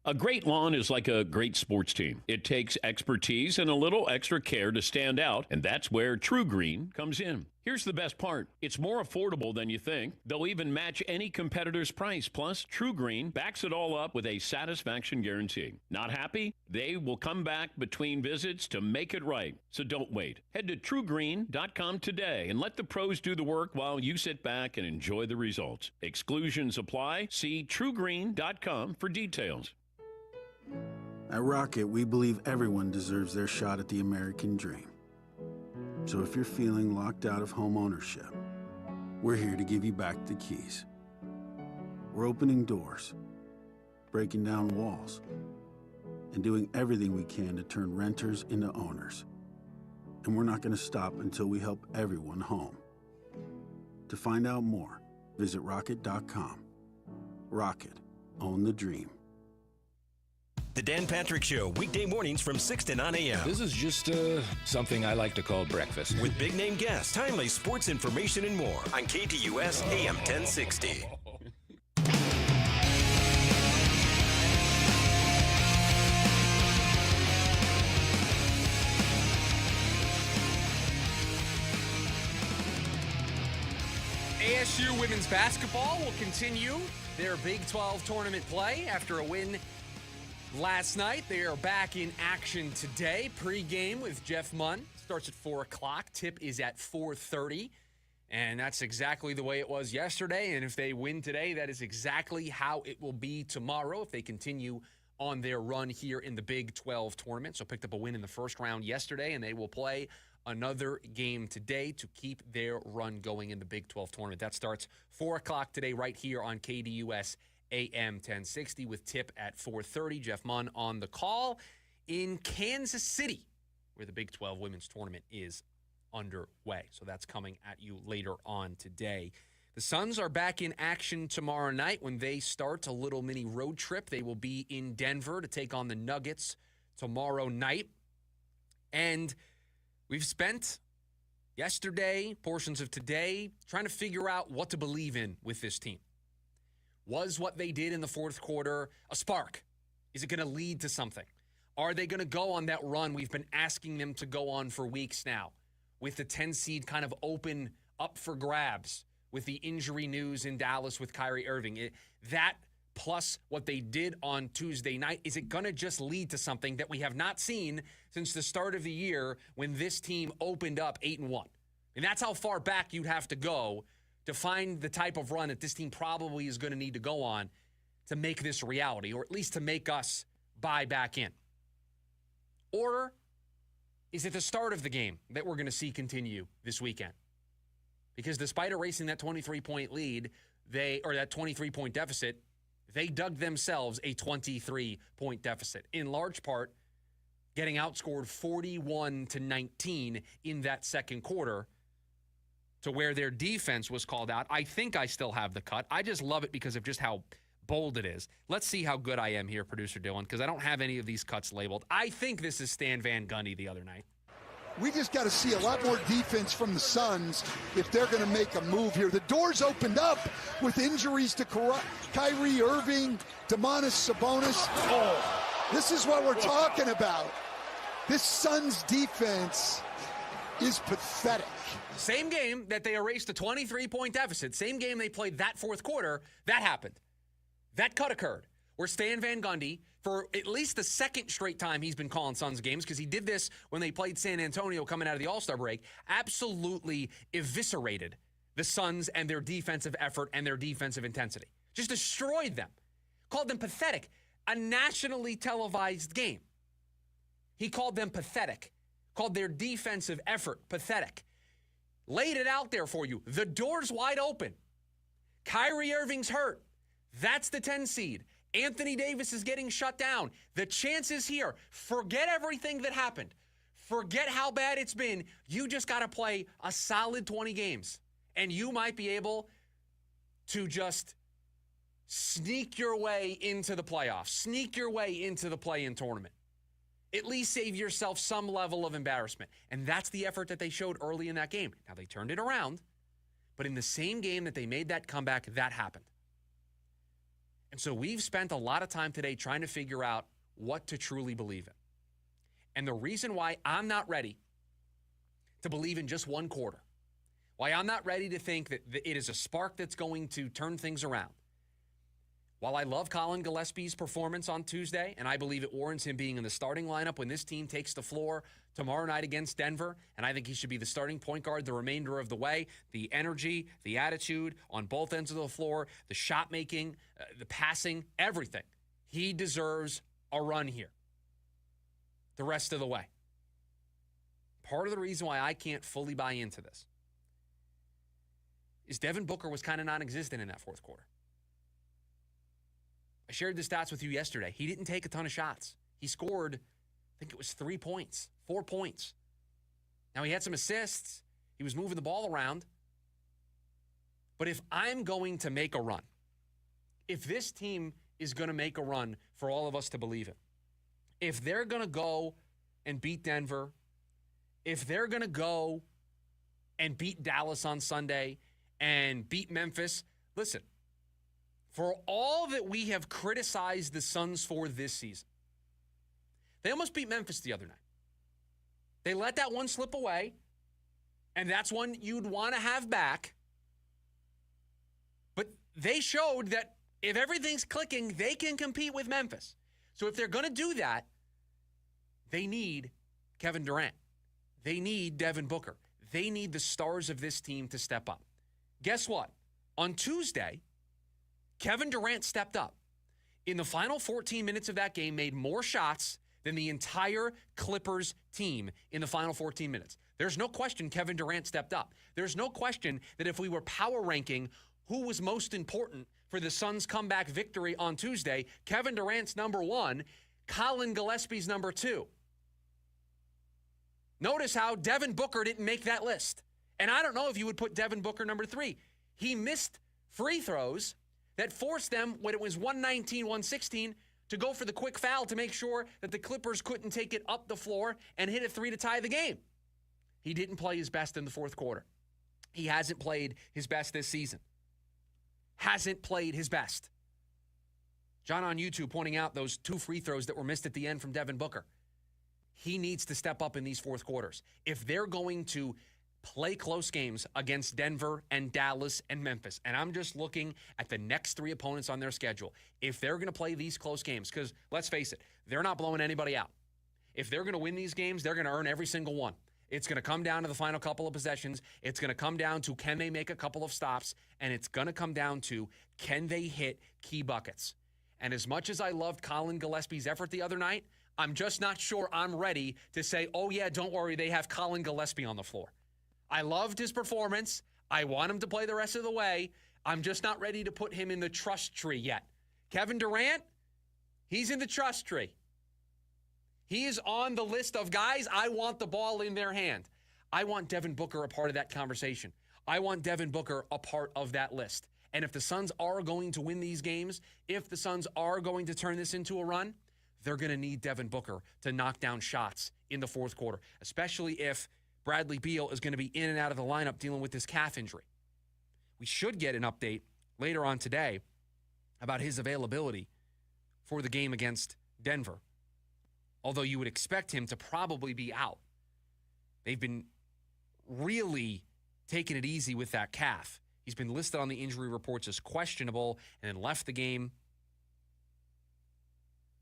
A great lawn is like a great sports team. It takes expertise and a little extra care to stand out, and that's where True Green comes in. Here's the best part. It's more affordable than you think. They'll even match any competitor's price. Plus, True Green backs it all up with a satisfaction guarantee. Not happy? They will come back between visits to make it right. So don't wait. Head to truegreen.com today and let the pros do the work while you sit back and enjoy the results. Exclusions apply. See truegreen.com for details. At Rocket, we believe everyone deserves their shot at the American dream. So if you're feeling locked out of home ownership, we're here to give you back the keys. We're opening doors, breaking down walls, and doing everything we can to turn renters into owners. And we're not going to stop until we help everyone home. To find out more, visit rocket.com. Rocket, own the dream. The Dan Patrick Show, weekday mornings from 6 to 9 a.m. This is just something I like to call breakfast. With big name guests, timely sports information, and more on KDUS AM 1060. ASU women's basketball will continue their Big 12 tournament play after a win last night. They are back in action today. Pre-game with Jeff Munn starts at 4 o'clock. Tip is at 4:30. And that's exactly the way it was yesterday. And if they win today, that is exactly how it will be tomorrow if they continue on their run here in the Big 12 tournament. So picked up a win in the first round yesterday, and they will play another game today to keep their run going in the Big 12 tournament. That starts 4 o'clock today right here on KDUS AM 1060 with Tip at 4:30. Jeff Munn on the call in Kansas City, where the Big 12 women's tournament is underway. So that's coming at you later on today. The Suns are back in action tomorrow night when they start a little mini road trip. They will be in Denver to take on the Nuggets tomorrow night. And we've spent yesterday, portions of today, trying to figure out what to believe in with this team. Was what they did in the fourth quarter a spark? Is it going to lead to something? Are they going to go on that run we've been asking them to go on for weeks now, with the 10 seed kind of open up for grabs with the injury news in Dallas with Kyrie Irving? That plus what they did on Tuesday night, is it going to just lead to something that we have not seen since the start of the year when this team opened up 8-1? And that's how far back you'd have to go to find the type of run that this team probably is going to need to go on to make this reality, or at least to make us buy back in. Or is it the start of the game that we're going to see continue this weekend? Because despite erasing that 23-point lead, that 23-point deficit, they dug themselves a 23-point deficit, in large part getting outscored 41-19 in that second quarter, to where their defense was called out. I think I still have the cut. I just love it because of just how bold it is. Let's see how good I am here, Producer Dylan, because I don't have any of these cuts labeled. I think this is Stan Van Gundy the other night. We just got to see a lot more defense from the Suns if they're going to make a move here. The doors opened up with injuries to Kyrie Irving, Domantas Sabonis. Oh, this is what we're talking about. This Suns defense is pathetic. Same game that they erased a 23-point deficit, same game they played that fourth quarter, that happened. That cut occurred, where Stan Van Gundy, for at least the second straight time he's been calling Suns games, because he did this when they played San Antonio coming out of the All-Star break, absolutely eviscerated the Suns and their defensive effort and their defensive intensity. Just destroyed them. Called them pathetic. A nationally televised game. He called them pathetic. Called their defensive effort pathetic. Laid it out there for you. The door's wide open. Kyrie Irving's hurt. That's the 10 seed. Anthony Davis is getting shut down. The chance is here. Forget everything that happened. Forget how bad it's been. You just got to play a solid 20 games. And you might be able to just sneak your way into the playoffs. Sneak your way into the play-in tournament. At least save yourself some level of embarrassment. And that's the effort that they showed early in that game. Now, they turned it around, but in the same game that they made that comeback, that happened. And so we've spent a lot of time today trying to figure out what to truly believe in. And the reason why I'm not ready to believe in just one quarter, why I'm not ready to think that it is a spark that's going to turn things around, while I love Colin Gillespie's performance on Tuesday, and I believe it warrants him being in the starting lineup when this team takes the floor tomorrow night against Denver, and I think he should be the starting point guard the remainder of the way, the energy, the attitude on both ends of the floor, the shot making, the passing, everything. He deserves a run here the rest of the way. Part of the reason why I can't fully buy into this is Devin Booker was kind of non-existent in that fourth quarter. I shared the stats with you yesterday. He didn't take a ton of shots. He scored, I think it was 3 points, 4 points. Now, he had some assists. He was moving the ball around. But if I'm going to make a run, if this team is going to make a run for all of us to believe in, if they're going to go and beat Denver, if they're going to go and beat Dallas on Sunday and beat Memphis, listen, for all that we have criticized the Suns for this season, they almost beat Memphis the other night. They let that one slip away, and that's one you'd want to have back. But they showed that if everything's clicking, they can compete with Memphis. So if they're going to do that, they need Kevin Durant. They need Devin Booker. They need the stars of this team to step up. Guess what? On Tuesday, Kevin Durant stepped up. In the final 14 minutes of that game, made more shots than the entire Clippers team in the final 14 minutes. There's no question Kevin Durant stepped up. There's no question that if we were power ranking who was most important for the Suns' comeback victory on Tuesday, Kevin Durant's number one, Colin Gillespie's number two. Notice how Devin Booker didn't make that list. And I don't know if you would put Devin Booker number three. He missed free throws that forced them, when it was 119, 116, to go for the quick foul to make sure that the Clippers couldn't take it up the floor and hit a three to tie the game. He didn't play his best in the fourth quarter. He hasn't played his best this season. Hasn't played his best. John on YouTube pointing out those two free throws that were missed at the end from Devin Booker. He needs to step up in these fourth quarters. If they're going to play close games against Denver and Dallas and Memphis, and I'm just looking at the next three opponents on their schedule, if they're going to play these close games, because let's face it, they're not blowing anybody out. If they're going to win these games, they're going to earn every single one. It's going to come down to the final couple of possessions. It's going to come down to can they make a couple of stops, and it's going to come down to can they hit key buckets. And as much as I loved Colin Gillespie's effort the other night, I'm just not sure I'm ready to say, oh yeah, don't worry, they have Colin Gillespie on the floor. I loved his performance. I want him to play the rest of the way. I'm just not ready to put him in the trust tree yet. Kevin Durant, he's in the trust tree. He is on the list of guys I want the ball in their hand. I want Devin Booker a part of that conversation. I want Devin Booker a part of that list. And if the Suns are going to win these games, if the Suns are going to turn this into a run, they're going to need Devin Booker to knock down shots in the fourth quarter, especially if Bradley Beal is going to be in and out of the lineup dealing with this calf injury. We should get an update later on today about his availability for the game against Denver, although you would expect him to probably be out. They've been really taking it easy with that calf. He's been listed on the injury reports as questionable and then left the game.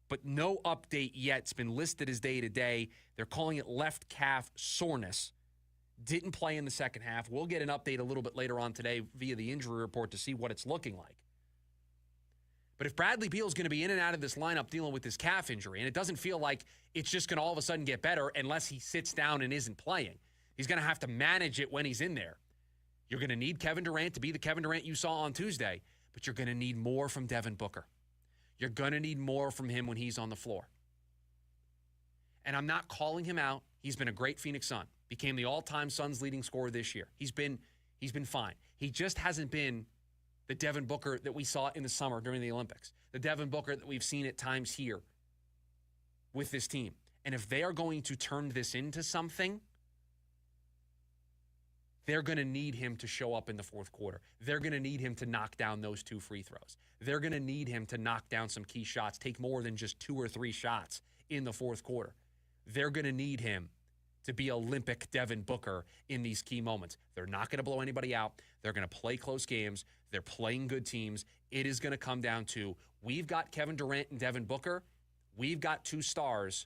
But no update yet. It's been listed as day-to-day. They're calling it left calf soreness. Didn't play in the second half. We'll get an update a little bit later on today via the injury report to see what it's looking like. But if Bradley Beal is going to be in and out of this lineup dealing with this calf injury, and it doesn't feel like it's just going to all of a sudden get better unless he sits down and isn't playing, he's going to have to manage it when he's in there. You're going to need Kevin Durant to be the Kevin Durant you saw on Tuesday, but you're going to need more from Devin Booker. You're going to need more from him when he's on the floor. And I'm not calling him out. He's been a great Phoenix Sun. Became the all-time Suns leading scorer this year. He's been fine. He just hasn't been the Devin Booker that we saw in the summer during the Olympics. The Devin Booker that we've seen at times here with this team. And if they are going to turn this into something, they're going to need him to show up in the fourth quarter. They're going to need him to knock down those two free throws. They're going to need him to knock down some key shots, take more than just 2 or 3 shots in the fourth quarter. They're going to need him to be Olympic Devin Booker in these key moments. They're not going to blow anybody out. They're going to play close games. They're playing good teams. It is going to come down to, we've got Kevin Durant and Devin Booker. We've got 2 stars.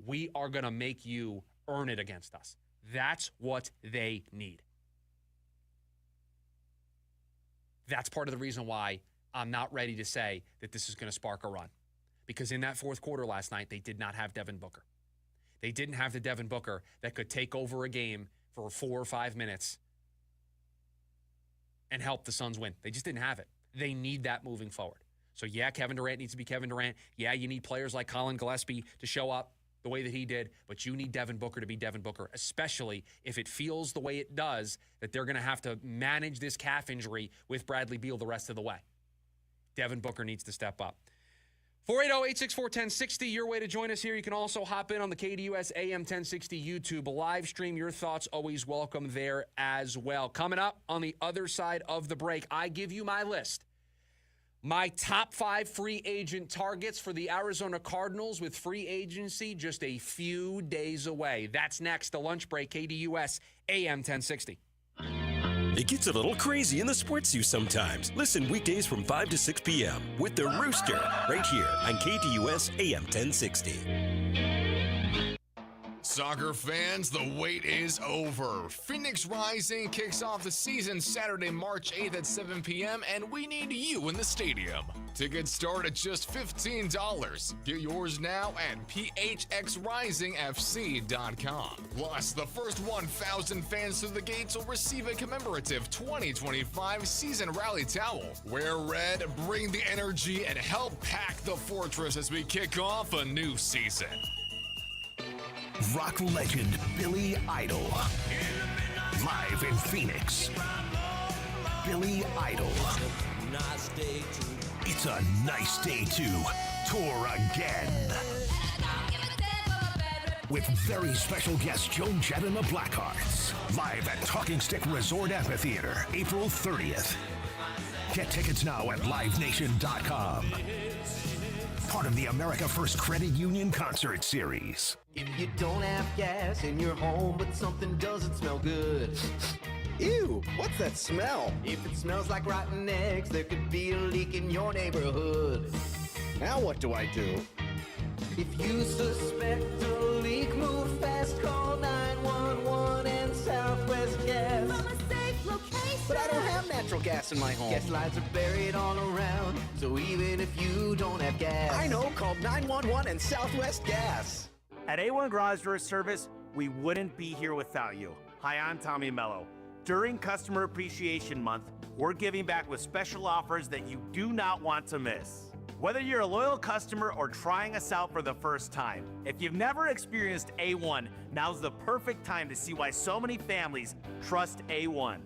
We are going to make you earn it against us. That's what they need. That's part of the reason why I'm not ready to say that this is going to spark a run. Because in that fourth quarter last night, they did not have Devin Booker. They didn't have the Devin Booker that could take over a game for 4 or 5 minutes and help the Suns win. They just didn't have it. They need that moving forward. So yeah, Kevin Durant needs to be Kevin Durant. Yeah, you need players like Colin Gillespie to show up. the way that he did, but you need Devin Booker to be Devin Booker, especially if it feels the way it does that they're going to have to manage this calf injury with Bradley Beal the rest of the way. Devin Booker needs to step up. 480-864-1060, your way to join us here. You can also hop in on the KDUS AM 1060 YouTube live stream. Your thoughts always welcome there as well. Coming up on the other side of the break, I give you my list. My top 5 free agent targets for the Arizona Cardinals with free agency just a few days away. That's next, the lunch break, KDUS AM 1060. It gets a little crazy in the sports news sometimes. Listen weekdays from 5 to 6 p.m. with The Rooster right here on KDUS AM 1060. Soccer fans, the wait is over. Phoenix Rising kicks off the season Saturday, March 8th at 7 p.m., and we need you in the stadium. Tickets start at just $15. Get yours now at phxrisingfc.com. Plus, the first 1,000 fans through the gates will receive a commemorative 2025 season rally towel. Wear red, bring the energy, and help pack the fortress as we kick off a new season. Rock legend Billy Idol. Live in Phoenix. Billy Idol. It's a nice day to tour again. With very special guest Joan Jett and the Blackhearts. Live at Talking Stick Resort Amphitheater, April 30th. Get tickets now at livenation.com. Part of the America First Credit Union Concert Series. If you don't have gas in your home, but something doesn't smell good. Ew, what's that smell? If it smells like rotten eggs, there could be a leak in your neighborhood. Now what do I do? If you suspect a leak, move fast, call 911 and Southwest Gas. From a safe location. But I don't have natural gas in my home. Gas lines are buried all around, so even if you don't have gas. I know, call 911 and Southwest Gas. At A1 Garage Door Service, we wouldn't be here without you. Hi, I'm Tommy Mello. During Customer Appreciation Month, we're giving back with special offers that you do not want to miss. Whether you're a loyal customer or trying us out for the first time, if you've never experienced A1, now's the perfect time to see why so many families trust A1.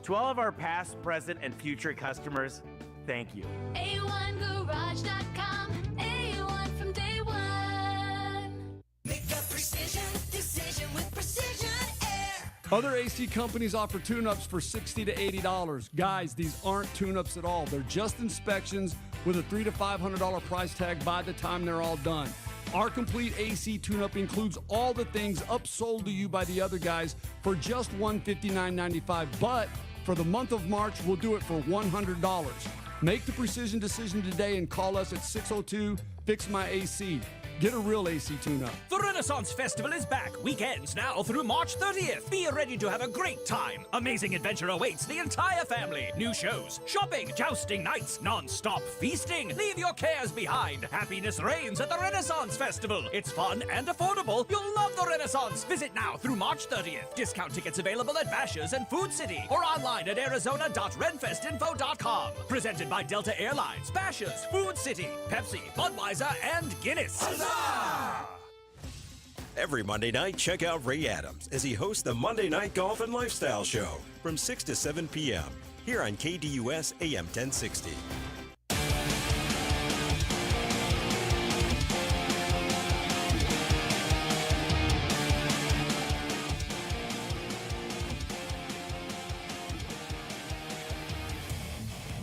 To all of our past, present, and future customers, thank you. A1Garage.com, A1 from day one. Make a precision decision with Precision Air. Other AC companies offer tune-ups for $60 to $80. Guys, these aren't tune-ups at all. They're just inspections with a $300 to $500 price tag by the time they're all done. Our complete AC tune-up includes all the things upsold to you by the other guys for just $159.95. But for the month of March, we'll do it for $100. Make the precision decision today and call us at 602-FIX-MY-AC. Get a real AC tune-up. The Renaissance Festival is back. Weekends now through March 30th. Be ready to have a great time. Amazing adventure awaits the entire family. New shows, shopping, jousting nights, non-stop feasting. Leave your cares behind. Happiness reigns at the Renaissance Festival. It's fun and affordable. You'll love the Renaissance. Visit now through March 30th. Discount tickets available at Bashers' and Food City or online at arizona.renfestinfo.com. Presented by Delta Airlines, Bashers', Food City, Pepsi, Budweiser, and Guinness. Every Monday night, check out Ray Adams as he hosts the Monday Night Golf and Lifestyle Show from 6 to 7 p.m. here on KDUS AM 1060.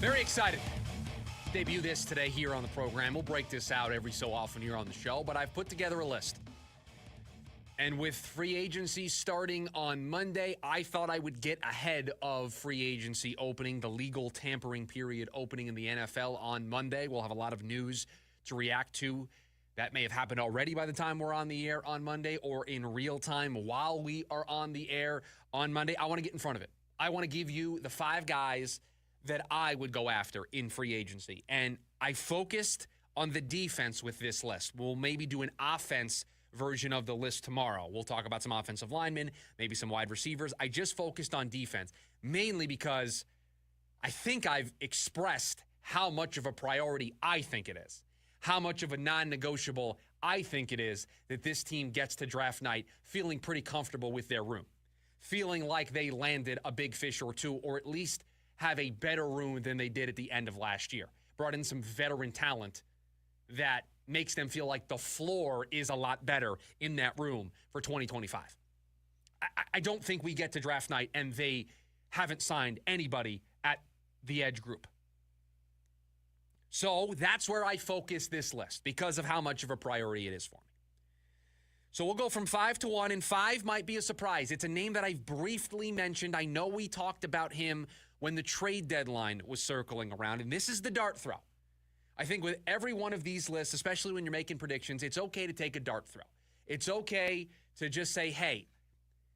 Very excited. Debut this today here on the program. We'll break this out every so often here on the show, but I've put together a list. And with free agency starting on Monday, I thought I would get ahead of free agency opening, the legal tampering period opening in the NFL on Monday. We'll have a lot of news to react to. That may have happened already by the time we're on the air on Monday or in real time while we are on the air on Monday. I want to get in front of it. I want to give you the 5 guys that I would go after in free agency. And I focused on the defense with this list. We'll maybe do an offense version of the list tomorrow. We'll talk about some offensive linemen, maybe some wide receivers. I just focused on defense, mainly because I think I've expressed how much of a priority I think it is, how much of a non-negotiable I think it is that this team gets to draft night feeling pretty comfortable with their room, feeling like they landed a big fish or two, or at least have a better room than they did at the end of last year. Brought in some veteran talent that makes them feel like the floor is a lot better in that room for 2025. I don't think we get to draft night and they haven't signed anybody at the edge group. So that's where I focus this list because of how much of a priority it is for me. So we'll go from 5 to 1, and 5 might be a surprise. It's a name that I've briefly mentioned. I know we talked about him when the trade deadline was circling around, and this is the dart throw. I think with every one of these lists, especially when you're making predictions, it's okay to take a dart throw. It's okay to just say, hey,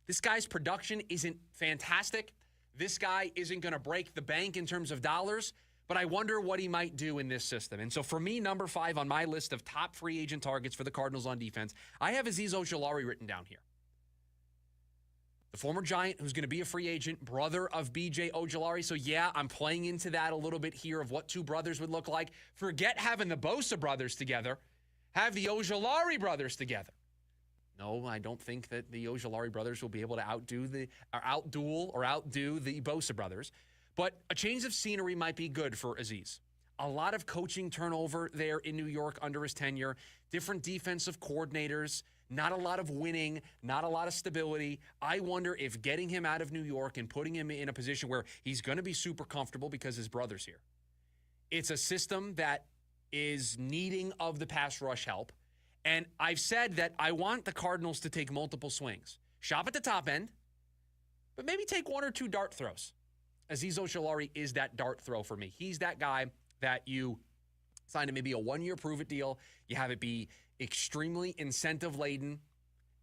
this guy's production isn't fantastic. This guy isn't going to break the bank in terms of dollars, but I wonder what he might do in this system. And so for me, number 5 on my list of top free agent targets for the Cardinals on defense, I have Azeez Ojulari written down here. The former Giant who's going to be a free agent, brother of B.J. Ojulari. So, yeah, I'm playing into that a little bit here of what two brothers would look like. Forget having the Bosa brothers together. Have the Ojulari brothers together. No, I don't think that the Ojulari brothers will be able to outdo the Bosa brothers. But a change of scenery might be good for Azeez. A lot of coaching turnover there in New York under his tenure. Different defensive coordinators. Not a lot of winning, not a lot of stability. I wonder if getting him out of New York and putting him in a position where he's going to be super comfortable because his brother's here. It's a system that is needing of the pass rush help. And I've said that I want the Cardinals to take multiple swings. Shop at the top end, but maybe take 1 or 2 dart throws. Azeez Ojulari is that dart throw for me. He's that guy that you sign to maybe a 1-year prove-it deal. You have it be extremely incentive-laden,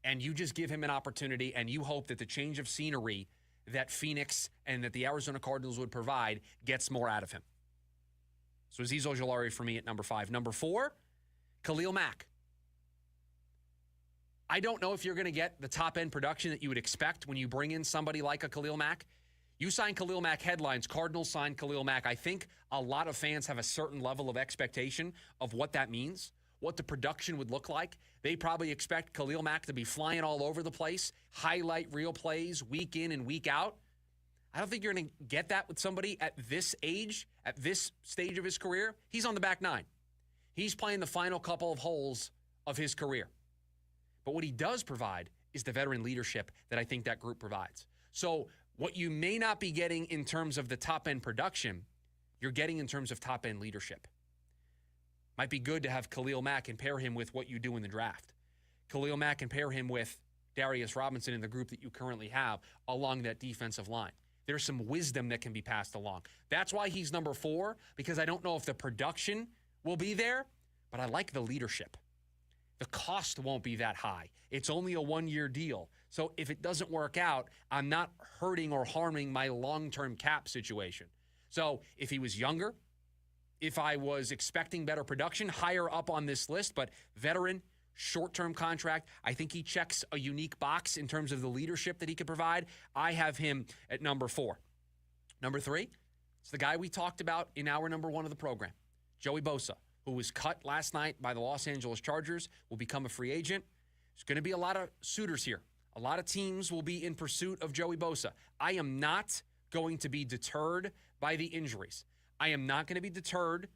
and you just give him an opportunity, and you hope that the change of scenery that Phoenix and that the Arizona Cardinals would provide gets more out of him. So Azeez Ojulari for me at number 5. Number 4, Khalil Mack. I don't know if you're going to get the top-end production that you would expect when you bring in somebody like a Khalil Mack. You sign Khalil Mack headlines, Cardinals sign Khalil Mack. I think a lot of fans have a certain level of expectation of what that means, what the production would look like. They probably expect Khalil Mack to be flying all over the place, highlight real plays week in and week out. I don't think you're going to get that with somebody at this age, at this stage of his career. He's on the back 9. He's playing the final couple of holes of his career. But what he does provide is the veteran leadership that I think that group provides. So what you may not be getting in terms of the top-end production, you're getting in terms of top-end leadership. Might be good to have Khalil Mack and pair him with what you do in the draft. Khalil Mack and pair him with Darius Robinson in the group that you currently have along that defensive line. There's some wisdom that can be passed along. That's why he's number 4, because I don't know if the production will be there, but I like the leadership. The cost won't be that high. It's only a 1-year deal. So if it doesn't work out, I'm not hurting or harming my long-term cap situation. So if he was younger, if I was expecting better production, higher up on this list, but veteran, short-term contract, I think he checks a unique box in terms of the leadership that he could provide. I have him at number 4. Number 3, it's the guy we talked about in hour number 1 of the program, Joey Bosa, who was cut last night by the Los Angeles Chargers, will become a free agent. There's going to be a lot of suitors here. A lot of teams will be in pursuit of Joey Bosa. I am not going to be deterred by the injuries. I am not going to be deterred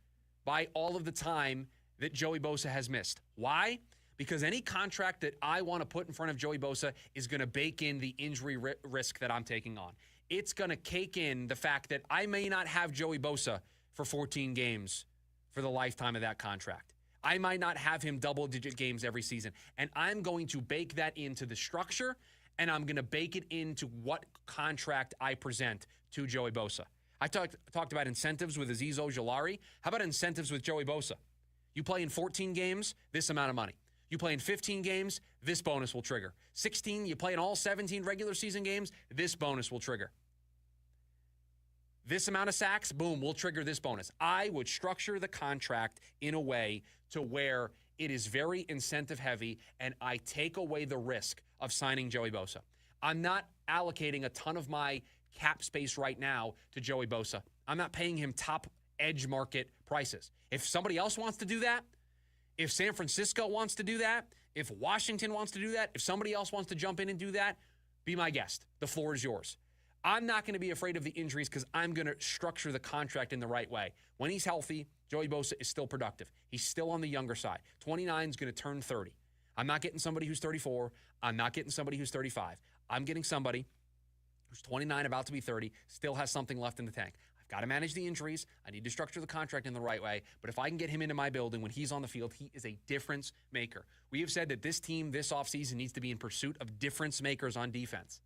by all of the time that Joey Bosa has missed. Why? Because any contract that I want to put in front of Joey Bosa is going to bake in the injury risk that I'm taking on. It's going to cake in the fact that I may not have Joey Bosa for 14 games for the lifetime of that contract. I might not have him double-digit games every season. And I'm going to bake that into the structure, and I'm going to bake it into what contract I present to Joey Bosa. I talked about incentives with Azeez Ojulari. How about incentives with Joey Bosa? You play in 14 games, this amount of money. You play in 15 games, this bonus will trigger. 16, you play in all 17 regular season games, this bonus will trigger. This amount of sacks, boom, will trigger this bonus. I would structure the contract in a way to where it is very incentive heavy and I take away the risk of signing Joey Bosa. I'm not allocating a ton of my cap space right now to Joey Bosa. I'm not paying him top edge market prices. If somebody else wants to do that, If San Francisco wants to do that, if Washington wants to do that, if somebody else wants to jump in and do that, be my guest. The floor is yours. I'm not going to be afraid of the injuries because I'm going to structure the contract in the right way. When he's healthy, Joey Bosa is still productive. He's still on the younger side. 29 is going to turn 30. I'm not getting somebody who's 34. I'm not getting somebody who's 35. I'm getting somebody who's 29, about to be 30, still has something left in the tank. I've got to manage the injuries. I need to structure the contract in the right way. But if I can get him into my building when he's on the field, he is a difference maker. We have said that this team this offseason needs to be in pursuit of difference makers on defense.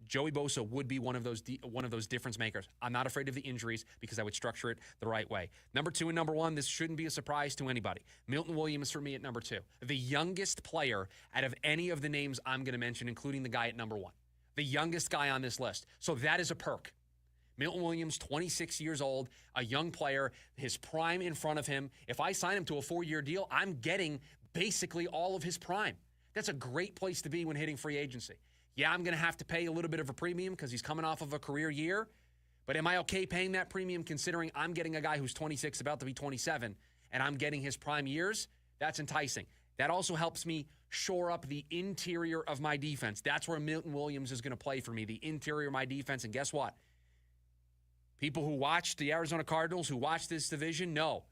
Joey Bosa would be one of those difference makers. I'm not afraid of the injuries because I would structure it the right way. Number 2 and number 1, this shouldn't be a surprise to anybody. Milton Williams for me at number 2. The youngest player out of any of the names I'm going to mention, including the guy at number 1. The youngest guy on this list. So that is a perk. Milton Williams, 26 years old, a young player, his prime in front of him. If I sign him to a 4-year deal, I'm getting basically all of his prime. That's a great place to be when hitting free agency. Yeah, I'm going to have to pay a little bit of a premium because he's coming off of a career year. But am I okay paying that premium considering I'm getting a guy who's 26, about to be 27, and I'm getting his prime years? That's enticing. That also helps me shore up the interior of my defense. That's where Milton Williams is going to play for me, the interior of my defense. And guess what? People who watch the Arizona Cardinals, who watch this division, know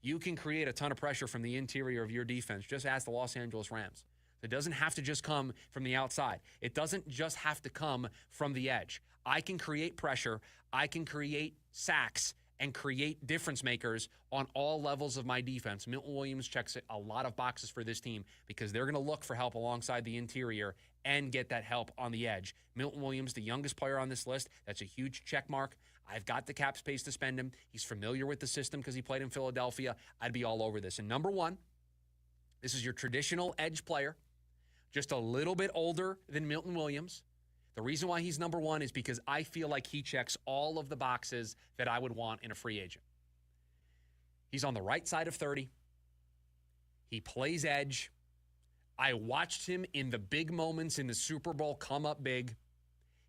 you can create a ton of pressure from the interior of your defense. Just ask the Los Angeles Rams. It doesn't have to just come from the outside. It doesn't just have to come from the edge. I can create pressure. I can create sacks and create difference makers on all levels of my defense. Milton Williams checks a lot of boxes for this team because they're going to look for help alongside the interior and get that help on the edge. Milton Williams, the youngest player on this list, that's a huge check mark. I've got the cap space to spend him. He's familiar with the system because he played in Philadelphia. I'd be all over this. And number 1, this is your traditional edge player, just a little bit older than Milton Williams. The reason why he's number 1 is because I feel like he checks all of the boxes that I would want in a free agent. He's on the right side of 30. He plays edge. I watched him in the big moments in the Super Bowl come up big.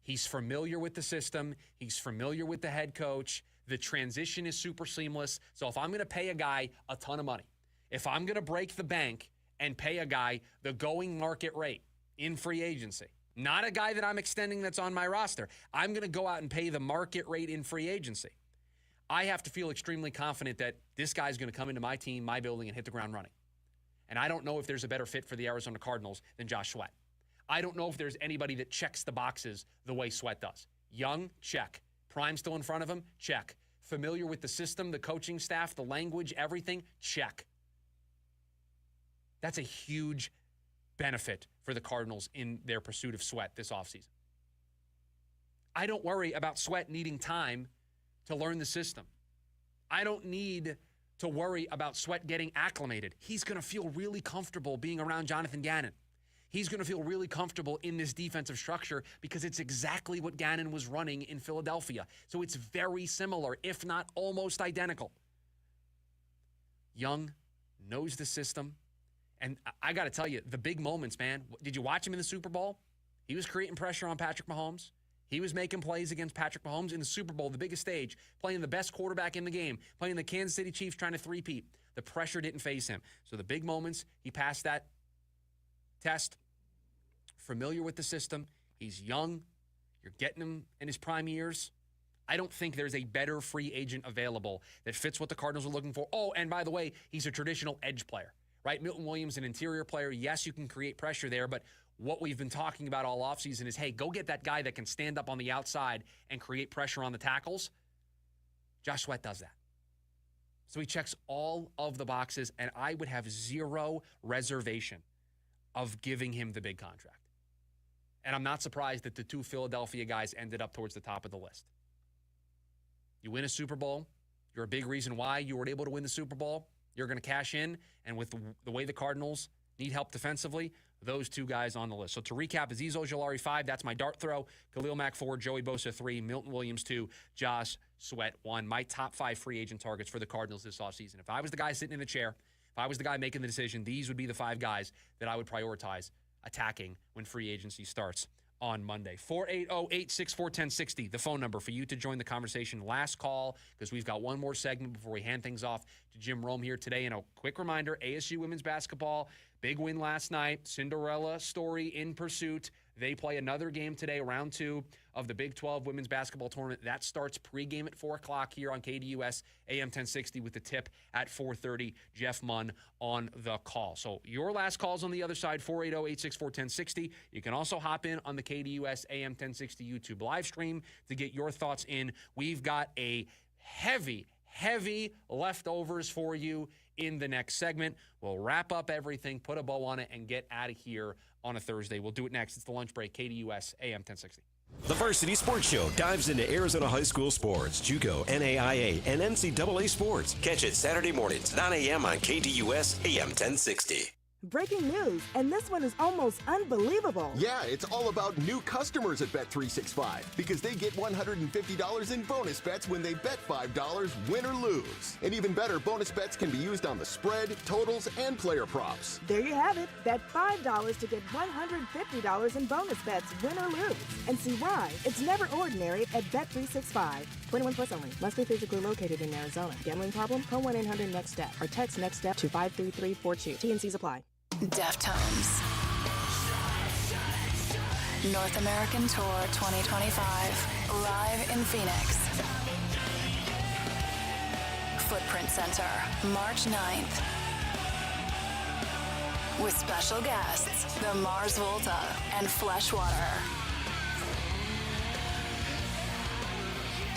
He's familiar with the system. He's familiar with the head coach. The transition is super seamless. So if I'm going to pay a guy a ton of money, if I'm going to break the bank and pay a guy the going market rate in free agency, not a guy that I'm extending that's on my roster, I'm going to go out and pay the market rate in free agency. I have to feel extremely confident that this guy's going to come into my team, my building, and hit the ground running. And I don't know if there's a better fit for the Arizona Cardinals than Josh Sweat. I don't know if there's anybody that checks the boxes the way Sweat does. Young, check. Prime still in front of him, check. Familiar with the system, the coaching staff, the language, everything, check. That's a huge benefit for the Cardinals in their pursuit of Sweat this offseason. I don't worry about Sweat needing time to learn the system. I don't need to worry about Sweat getting acclimated. He's going to feel really comfortable being around Jonathan Gannon. He's going to feel really comfortable in this defensive structure because it's exactly what Gannon was running in Philadelphia. So it's very similar, if not almost identical. Young, knows the system. And I got to tell you, the big moments, man. Did you watch him in the Super Bowl? He was creating pressure on Patrick Mahomes. He was making plays against Patrick Mahomes in the Super Bowl, the biggest stage, playing the best quarterback in the game, playing the Kansas City Chiefs trying to three-peat. The pressure didn't faze him. So the big moments, he passed that test, familiar with the system. He's young. You're getting him in his prime years. I don't think there's a better free agent available that fits what the Cardinals are looking for. Oh, and by the way, he's a traditional edge player, right? Milton Williams, an interior player. Yes, you can create pressure there, but what we've been talking about all offseason is, hey, go get that guy that can stand up on the outside and create pressure on the tackles. Josh Sweat does that. So he checks all of the boxes, and I would have zero reservation of giving him the big contract. And I'm not surprised that the two Philadelphia guys ended up towards the top of the list. You win a Super Bowl. You're a big reason why you were able to win the Super Bowl. You're going to cash in. And with the way the Cardinals need help defensively, those two guys on the list. So to recap, Azeez Ojulari 5, that's my dart throw. Khalil Mack 4, Joey Bosa 3, Milton Williams 2, Josh Sweat 1. My top 5 free agent targets for the Cardinals this offseason. If I was the guy sitting in the chair, if I was the guy making the decision, these would be the 5 guys that I would prioritize attacking when free agency starts on Monday. 480-864-1060, the phone number for you to join the conversation. Last call, because we've got one more segment before we hand things off to Jim Rome here today. And a quick reminder, ASU women's basketball, big win last night. Cinderella story in pursuit. They play another game today, round 2 of the Big 12 women's basketball tournament. That starts pregame at 4 o'clock here on KDUS AM 1060 with the tip at 4:30. Jeff Munn on the call. So your last call's on the other side, 480-864-1060. You can also hop in on the KDUS AM 1060 YouTube live stream to get your thoughts in. We've got a heavy leftovers for you in the next segment. We'll wrap up everything, put a bow on it, and get out of here on a Thursday. We'll do it next. It's the lunch break, KDUS AM 1060. The Varsity Sports Show dives into Arizona high school sports, JUCO, NAIA, and NCAA sports. Catch it Saturday mornings, 9 a.m. on KDUS AM 1060. Breaking news, and this one is almost unbelievable. Yeah, it's all about new customers at Bet365 because they get $150 in bonus bets when they bet $5, win or lose. And even better, bonus bets can be used on the spread, totals, and player props. There you have it. Bet $5 to get $150 in bonus bets, win or lose. And see why. It's never ordinary at Bet365. 21 plus only. Must be physically located in Arizona. Gambling problem? Call 1-800-NEXT-STEP or text NEXT STEP to 53342. T&Cs apply. Deftones. North American Tour 2025. Live in Phoenix. Footprint Center, March 9th. With special guests, the Mars Volta and Fleshwater.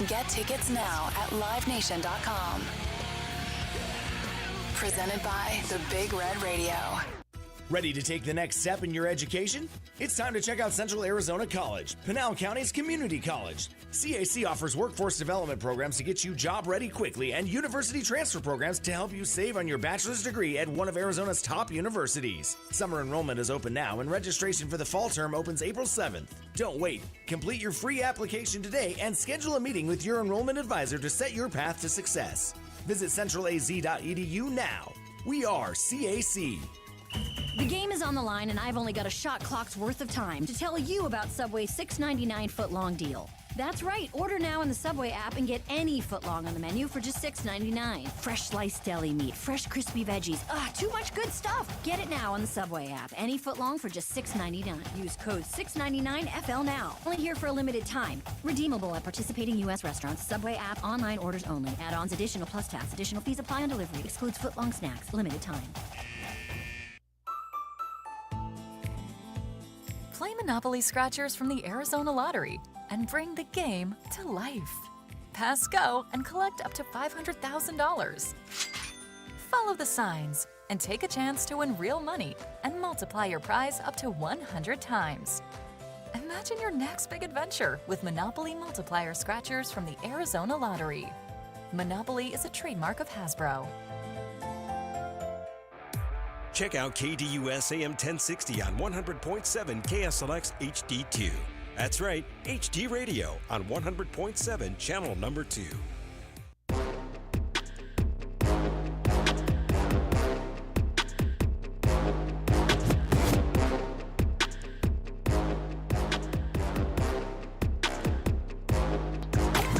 Get tickets now at livenation.com. Presented by the Big Red Radio. Ready to take the next step in your education? It's time to check out Central Arizona College, Pinal County's community college. CAC offers workforce development programs to get you job ready quickly and university transfer programs to help you save on your bachelor's degree at one of Arizona's top universities. Summer enrollment is open now and registration for the fall term opens April 7th. Don't wait. Complete your free application today and schedule a meeting with your enrollment advisor to set your path to success. Visit centralaz.edu now. We are CAC. The game is on the line, and I've only got a shot clock's worth of time to tell you about Subway's $6.99 foot-long deal. That's right. Order now in the Subway app and get any foot-long on the menu for just $6.99. Fresh sliced deli meat, fresh crispy veggies. Too much good stuff. Get it now on the Subway app. Any foot-long for just $6.99. Use code 699FL now. Only here for a limited time. Redeemable at participating U.S. restaurants. Subway app. Online orders only. Add-ons additional plus tax. Additional fees apply on delivery. Excludes foot-long snacks. Limited time. Play Monopoly Scratchers from the Arizona Lottery and bring the game to life. Pass go and collect up to $500,000. Follow the signs and take a chance to win real money and multiply your prize up to 100 times. Imagine your next big adventure with Monopoly Multiplier Scratchers from the Arizona Lottery. Monopoly is a trademark of Hasbro. Check out KDUS AM 1060 on 100.7 KSLX HD2. That's right, HD radio on 100.7 channel number 2.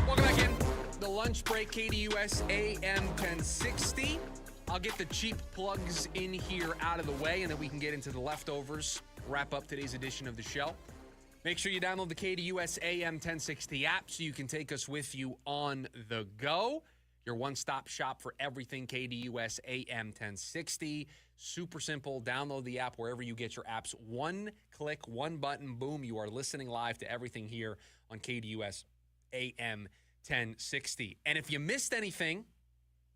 Welcome back in. The lunch break, KDUS AM 1060. I'll get the cheap plugs in here out of the way, and then we can get into the leftovers, wrap up today's edition of the show. Make sure you download the KDUS AM 1060 app so you can take us with you on the go. Your one-stop shop for everything KDUS AM 1060. Super simple. Download the app wherever you get your apps. One click, one button, boom, you are listening live to everything here on KDUS AM 1060. And if you missed anything,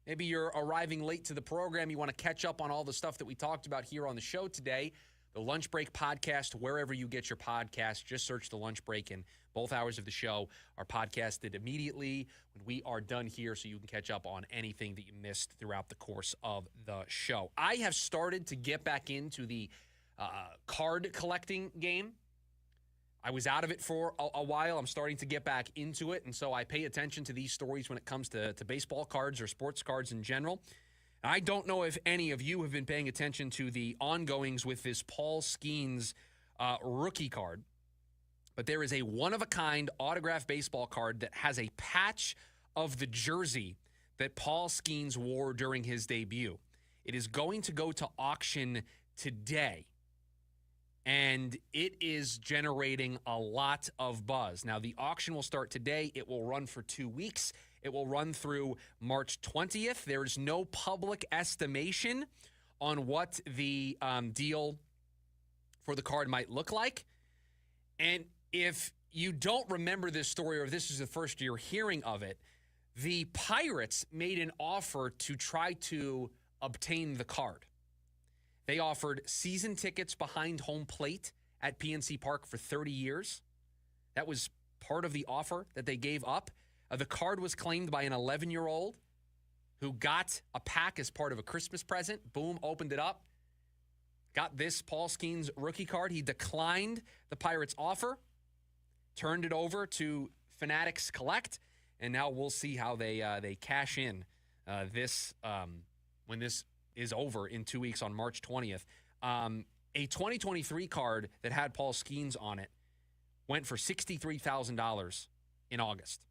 maybe you're arriving late to the program, you want to catch up on all the stuff that we talked about here on the show today, the Lunch Break podcast, wherever you get your podcast, just search the Lunch Break, and both hours of the show are podcasted immediately when we are done here, so you can catch up on anything that you missed throughout the course of the show. I have started to get back into the card collecting game. I was out of it for a while. I'm starting to get back into it, and so I pay attention to these stories when it comes to baseball cards or sports cards in general. I don't know if any of you have been paying attention to the ongoings with this Paul Skeens rookie card. But there is a one-of-a-kind autographed baseball card that has a patch of the jersey that Paul Skeens wore during his debut. It is going to go to auction today, and it is generating a lot of buzz. Now, the auction will start today. It will run for 2 weeks. It will run through March 20th. There is no public estimation on what the deal for the card might look like. And if you don't remember this story, or if this is the first you're hearing of it, the Pirates made an offer to try to obtain the card. They offered season tickets behind home plate at PNC Park for 30 years. That was part of the offer that they gave up. The card was claimed by an 11-year-old who got a pack as part of a Christmas present. Boom, opened it up. Got this Paul Skeens rookie card. He declined the Pirates' offer, turned it over to Fanatics Collect, and now we'll see how they cash in this when this is over in 2 weeks on March 20th. A 2023 card that had Paul Skeens on it went for $63,000 in August.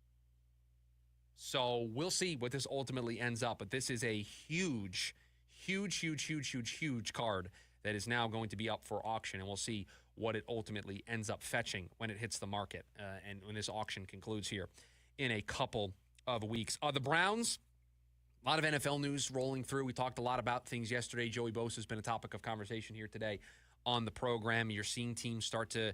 So we'll see what this ultimately ends up. But this is a huge card that is now going to be up for auction, and we'll see what it ultimately ends up fetching when it hits the market and when this auction concludes here in a couple of weeks. The Browns, a lot of NFL news rolling through. We talked a lot about things yesterday. Joey Bosa has been a topic of conversation here today on the program. You're seeing teams start to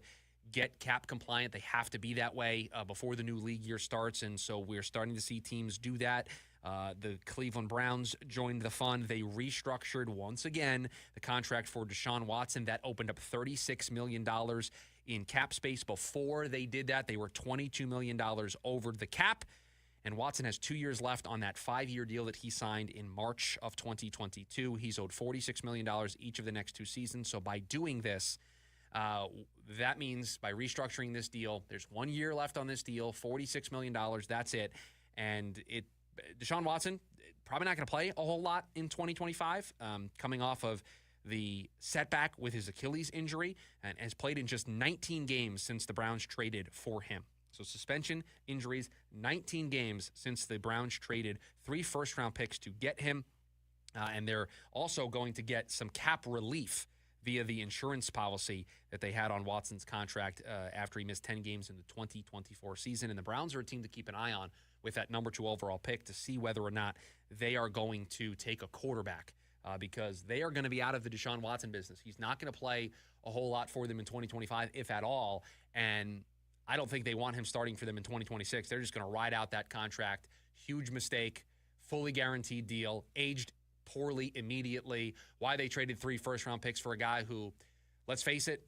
get cap compliant. They have to be that way before the new league year starts, and so we're starting to see teams do that. The Cleveland Browns joined the fun. They restructured once again the contract for Deshaun Watson. That opened up $36 million in cap space. Before they did that, they were $22 million over the cap. And Watson has 2 years left on that 5-year deal that he signed in March of 2022. He's owed $46 million each of the next 2 seasons. So by doing this, that means by restructuring this deal, there's 1 year left on this deal, $46 million. That's it. And Deshaun Watson, probably not going to play a whole lot in 2025, coming off of the setback with his Achilles injury, and has played in just 19 games since the Browns traded for him. So suspension, injuries, 19 games since the Browns traded 3 first-round picks to get him. And they're also going to get some cap relief via the insurance policy that they had on Watson's contract after he missed 10 games in the 2024 season. And the Browns are a team to keep an eye on with that number 2 overall pick to see whether or not they are going to take a quarterback because they are going to be out of the Deshaun Watson business. He's not going to play a whole lot for them in 2025, if at all. And I don't think they want him starting for them in 2026. They're just going to ride out that contract. Huge mistake, fully guaranteed deal, aged poorly immediately. Why they traded 3 first-round picks for a guy who, let's face it,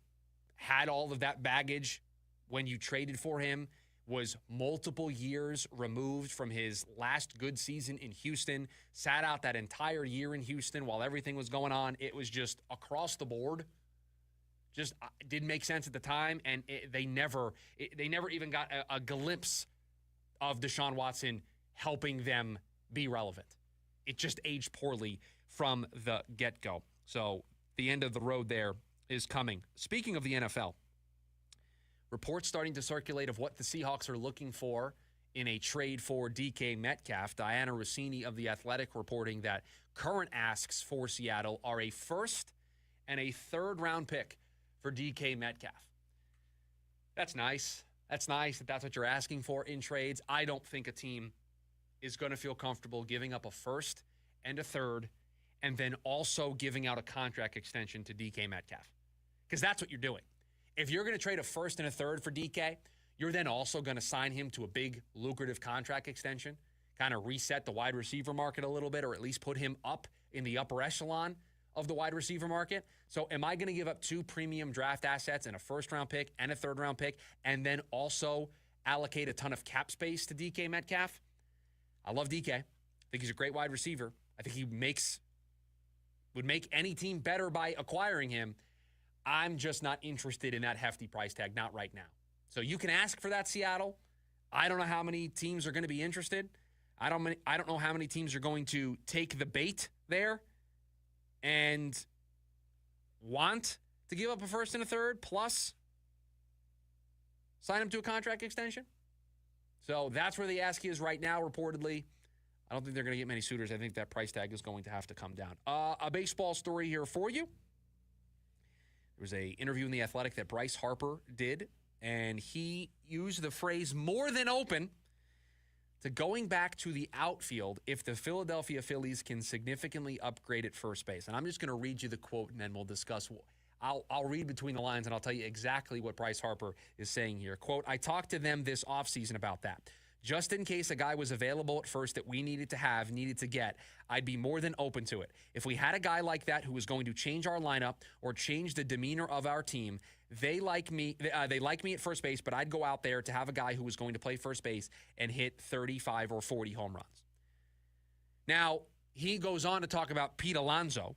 had all of that baggage when you traded for him, was multiple years removed from his last good season in Houston, sat out that entire year in Houston while everything was going on. It was just across the board. Just didn't make sense at the time, and they never even got a glimpse of Deshaun Watson helping them be relevant. It just aged poorly from the get-go. So the end of the road there is coming. Speaking of the NFL, reports starting to circulate of what the Seahawks are looking for in a trade for DK Metcalf. Diana Rossini of The Athletic reporting that current asks for Seattle are a first and a third-round pick for DK Metcalf. That's nice. That's nice if that's what you're asking for in trades. I don't think a team is going to feel comfortable giving up a first and a third and then also giving out a contract extension to DK Metcalf. Because that's what you're doing. If you're going to trade a first and a third for DK, you're then also going to sign him to a big, lucrative contract extension, kind of reset the wide receiver market a little bit, or at least put him up in the upper echelon of the wide receiver market. So am I going to give up 2 premium draft assets and a first-round pick and a third-round pick and then also allocate a ton of cap space to DK Metcalf? I love DK. I think he's a great wide receiver. I think he would make any team better by acquiring him. I'm just not interested in that hefty price tag, not right now. So you can ask for that, Seattle. I don't know how many teams are going to be interested. I don't know how many teams are going to take the bait there and want to give up a first and a third plus sign him to a contract extension. So that's where the ask is right now, reportedly. I don't think they're going to get many suitors. I think that price tag is going to have to come down. A baseball story here for you. There was an interview in The Athletic that Bryce Harper did, and he used the phrase more than open to going back to the outfield if the Philadelphia Phillies can significantly upgrade at first base. And I'm just going to read you the quote, and then we'll discuss. I'll read between the lines, and I'll tell you exactly what Bryce Harper is saying here. Quote, I talked to them this offseason about that. Just in case a guy was available at first that we needed to get, I'd be more than open to it. If we had a guy like that who was going to change our lineup or change the demeanor of our team, they like me at first base, but I'd go out there to have a guy who was going to play first base and hit 35 or 40 home runs. Now, he goes on to talk about Pete Alonso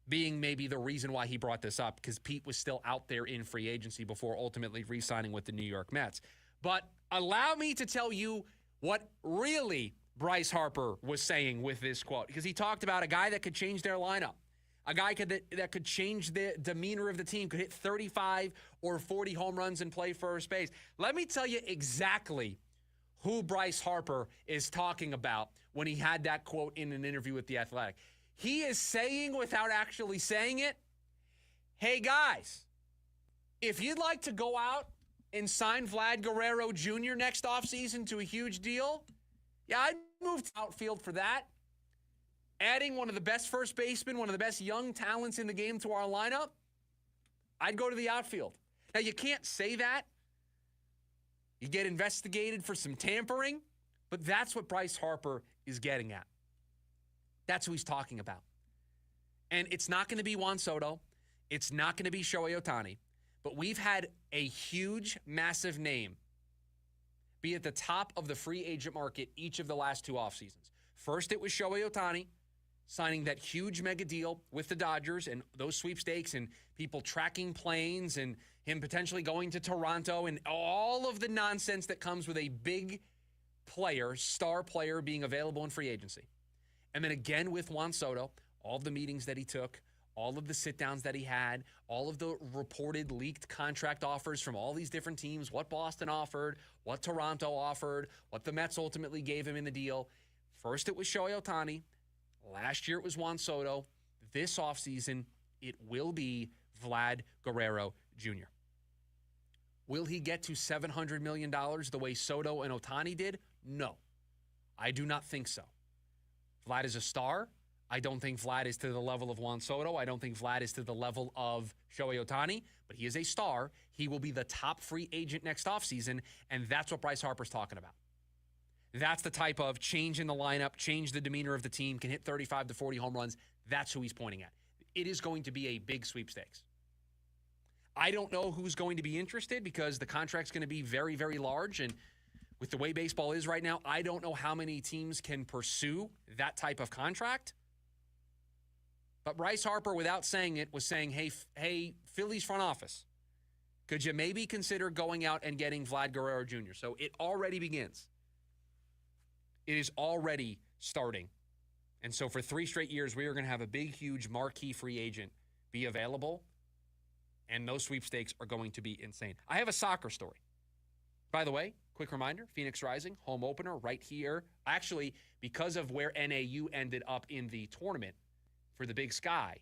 being maybe the reason why he brought this up, because Pete was still out there in free agency before ultimately re-signing with the New York Mets. But allow me to tell you what really Bryce Harper was saying with this quote, because he talked about a guy that could change their lineup, a guy that could change the demeanor of the team, could hit 35 or 40 home runs and play first base. Let me tell you exactly who Bryce Harper is talking about when he had that quote in an interview with The Athletic. He is saying, without actually saying it, hey, guys, if you'd like to go out and sign Vlad Guerrero Jr. next offseason to a huge deal, yeah, I'd move to outfield for that. Adding one of the best first basemen, one of the best young talents in the game to our lineup, I'd go to the outfield. Now, you can't say that. You get investigated for some tampering, but that's what Bryce Harper is getting at. That's who he's talking about. And it's not going to be Juan Soto. It's not going to be Shohei Ohtani. But we've had a huge, massive name be at the top of the free agent market each of the last two off seasons. First, it was Shohei Ohtani signing that huge mega deal with the Dodgers and those sweepstakes and people tracking planes and him potentially going to Toronto and all of the nonsense that comes with a big player, star player, being available in free agency. And then again with Juan Soto, all of the meetings that he took, all of the sit-downs that he had, all of the reported leaked contract offers from all these different teams, what Boston offered, what Toronto offered, what the Mets ultimately gave him in the deal. First, it was Shohei Ohtani. Last year, it was Juan Soto. This offseason, it will be Vlad Guerrero Jr. Will he get to $700 million the way Soto and Ohtani did? No. I do not think so. Vlad is a star. I don't think Vlad is to the level of Juan Soto. I don't think Vlad is to the level of Shohei Ohtani, but he is a star. He will be the top free agent next offseason, and that's what Bryce Harper's talking about. That's the type of change in the lineup, change the demeanor of the team, can hit 35 to 40 home runs. That's who he's pointing at. It is going to be a big sweepstakes. I don't know who's going to be interested because the contract's going to be very, very large, and with the way baseball is right now, I don't know how many teams can pursue that type of contract. But Bryce Harper, without saying it, was saying, hey, Phillies front office, could you maybe consider going out and getting Vlad Guerrero Jr.? So it already begins. It is already starting. And so for 3 straight years, we are going to have a big, huge marquee free agent be available, and those sweepstakes are going to be insane. I have a soccer story. By the way, quick reminder, Phoenix Rising, home opener right here. Actually, because of where NAU ended up in the tournament, for the Big Sky.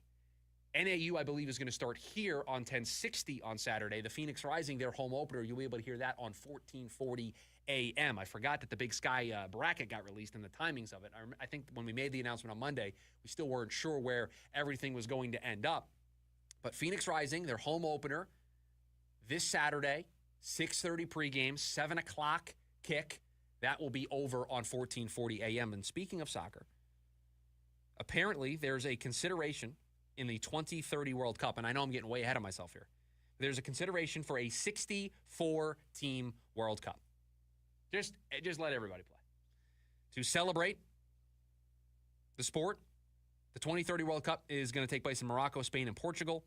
NAU, I believe, is going to start here on 1060 on Saturday. The Phoenix Rising, their home opener, you'll be able to hear that on 1440 a.m. I forgot that the Big Sky bracket got released and the timings of it. I think when we made the announcement on Monday, we still weren't sure where everything was going to end up. But Phoenix Rising, their home opener, this Saturday, 6:30 pregame, 7 o'clock kick. That will be over on 1440 a.m. And speaking of soccer, apparently, there's a consideration in the 2030 World Cup, and I know I'm getting way ahead of myself here. There's a consideration for a 64-team World Cup. Just let everybody play. To celebrate the sport, the 2030 World Cup is going to take place in Morocco, Spain, and Portugal.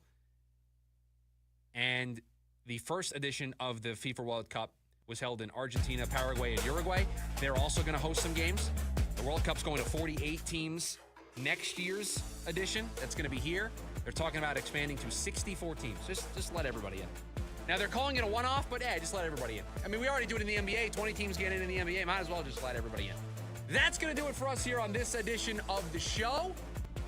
And the first edition of the FIFA World Cup was held in Argentina, Paraguay, and Uruguay. They're also going to host some games. The World Cup's going to 48 teams. Next year's edition, that's going to be here. They're talking about expanding to 64 teams. Just let everybody in. Now, they're calling it a one-off, but yeah, just let everybody in. I mean, we already do it in the NBA. 20 teams get in the NBA. Might as well just let everybody in. That's going to do it for us here on this edition of the show.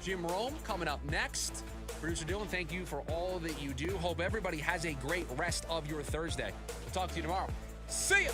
Jim Rome coming up next. Producer Dylan, thank you for all that you do. Hope everybody has a great rest of your Thursday. We'll talk to you tomorrow. See ya!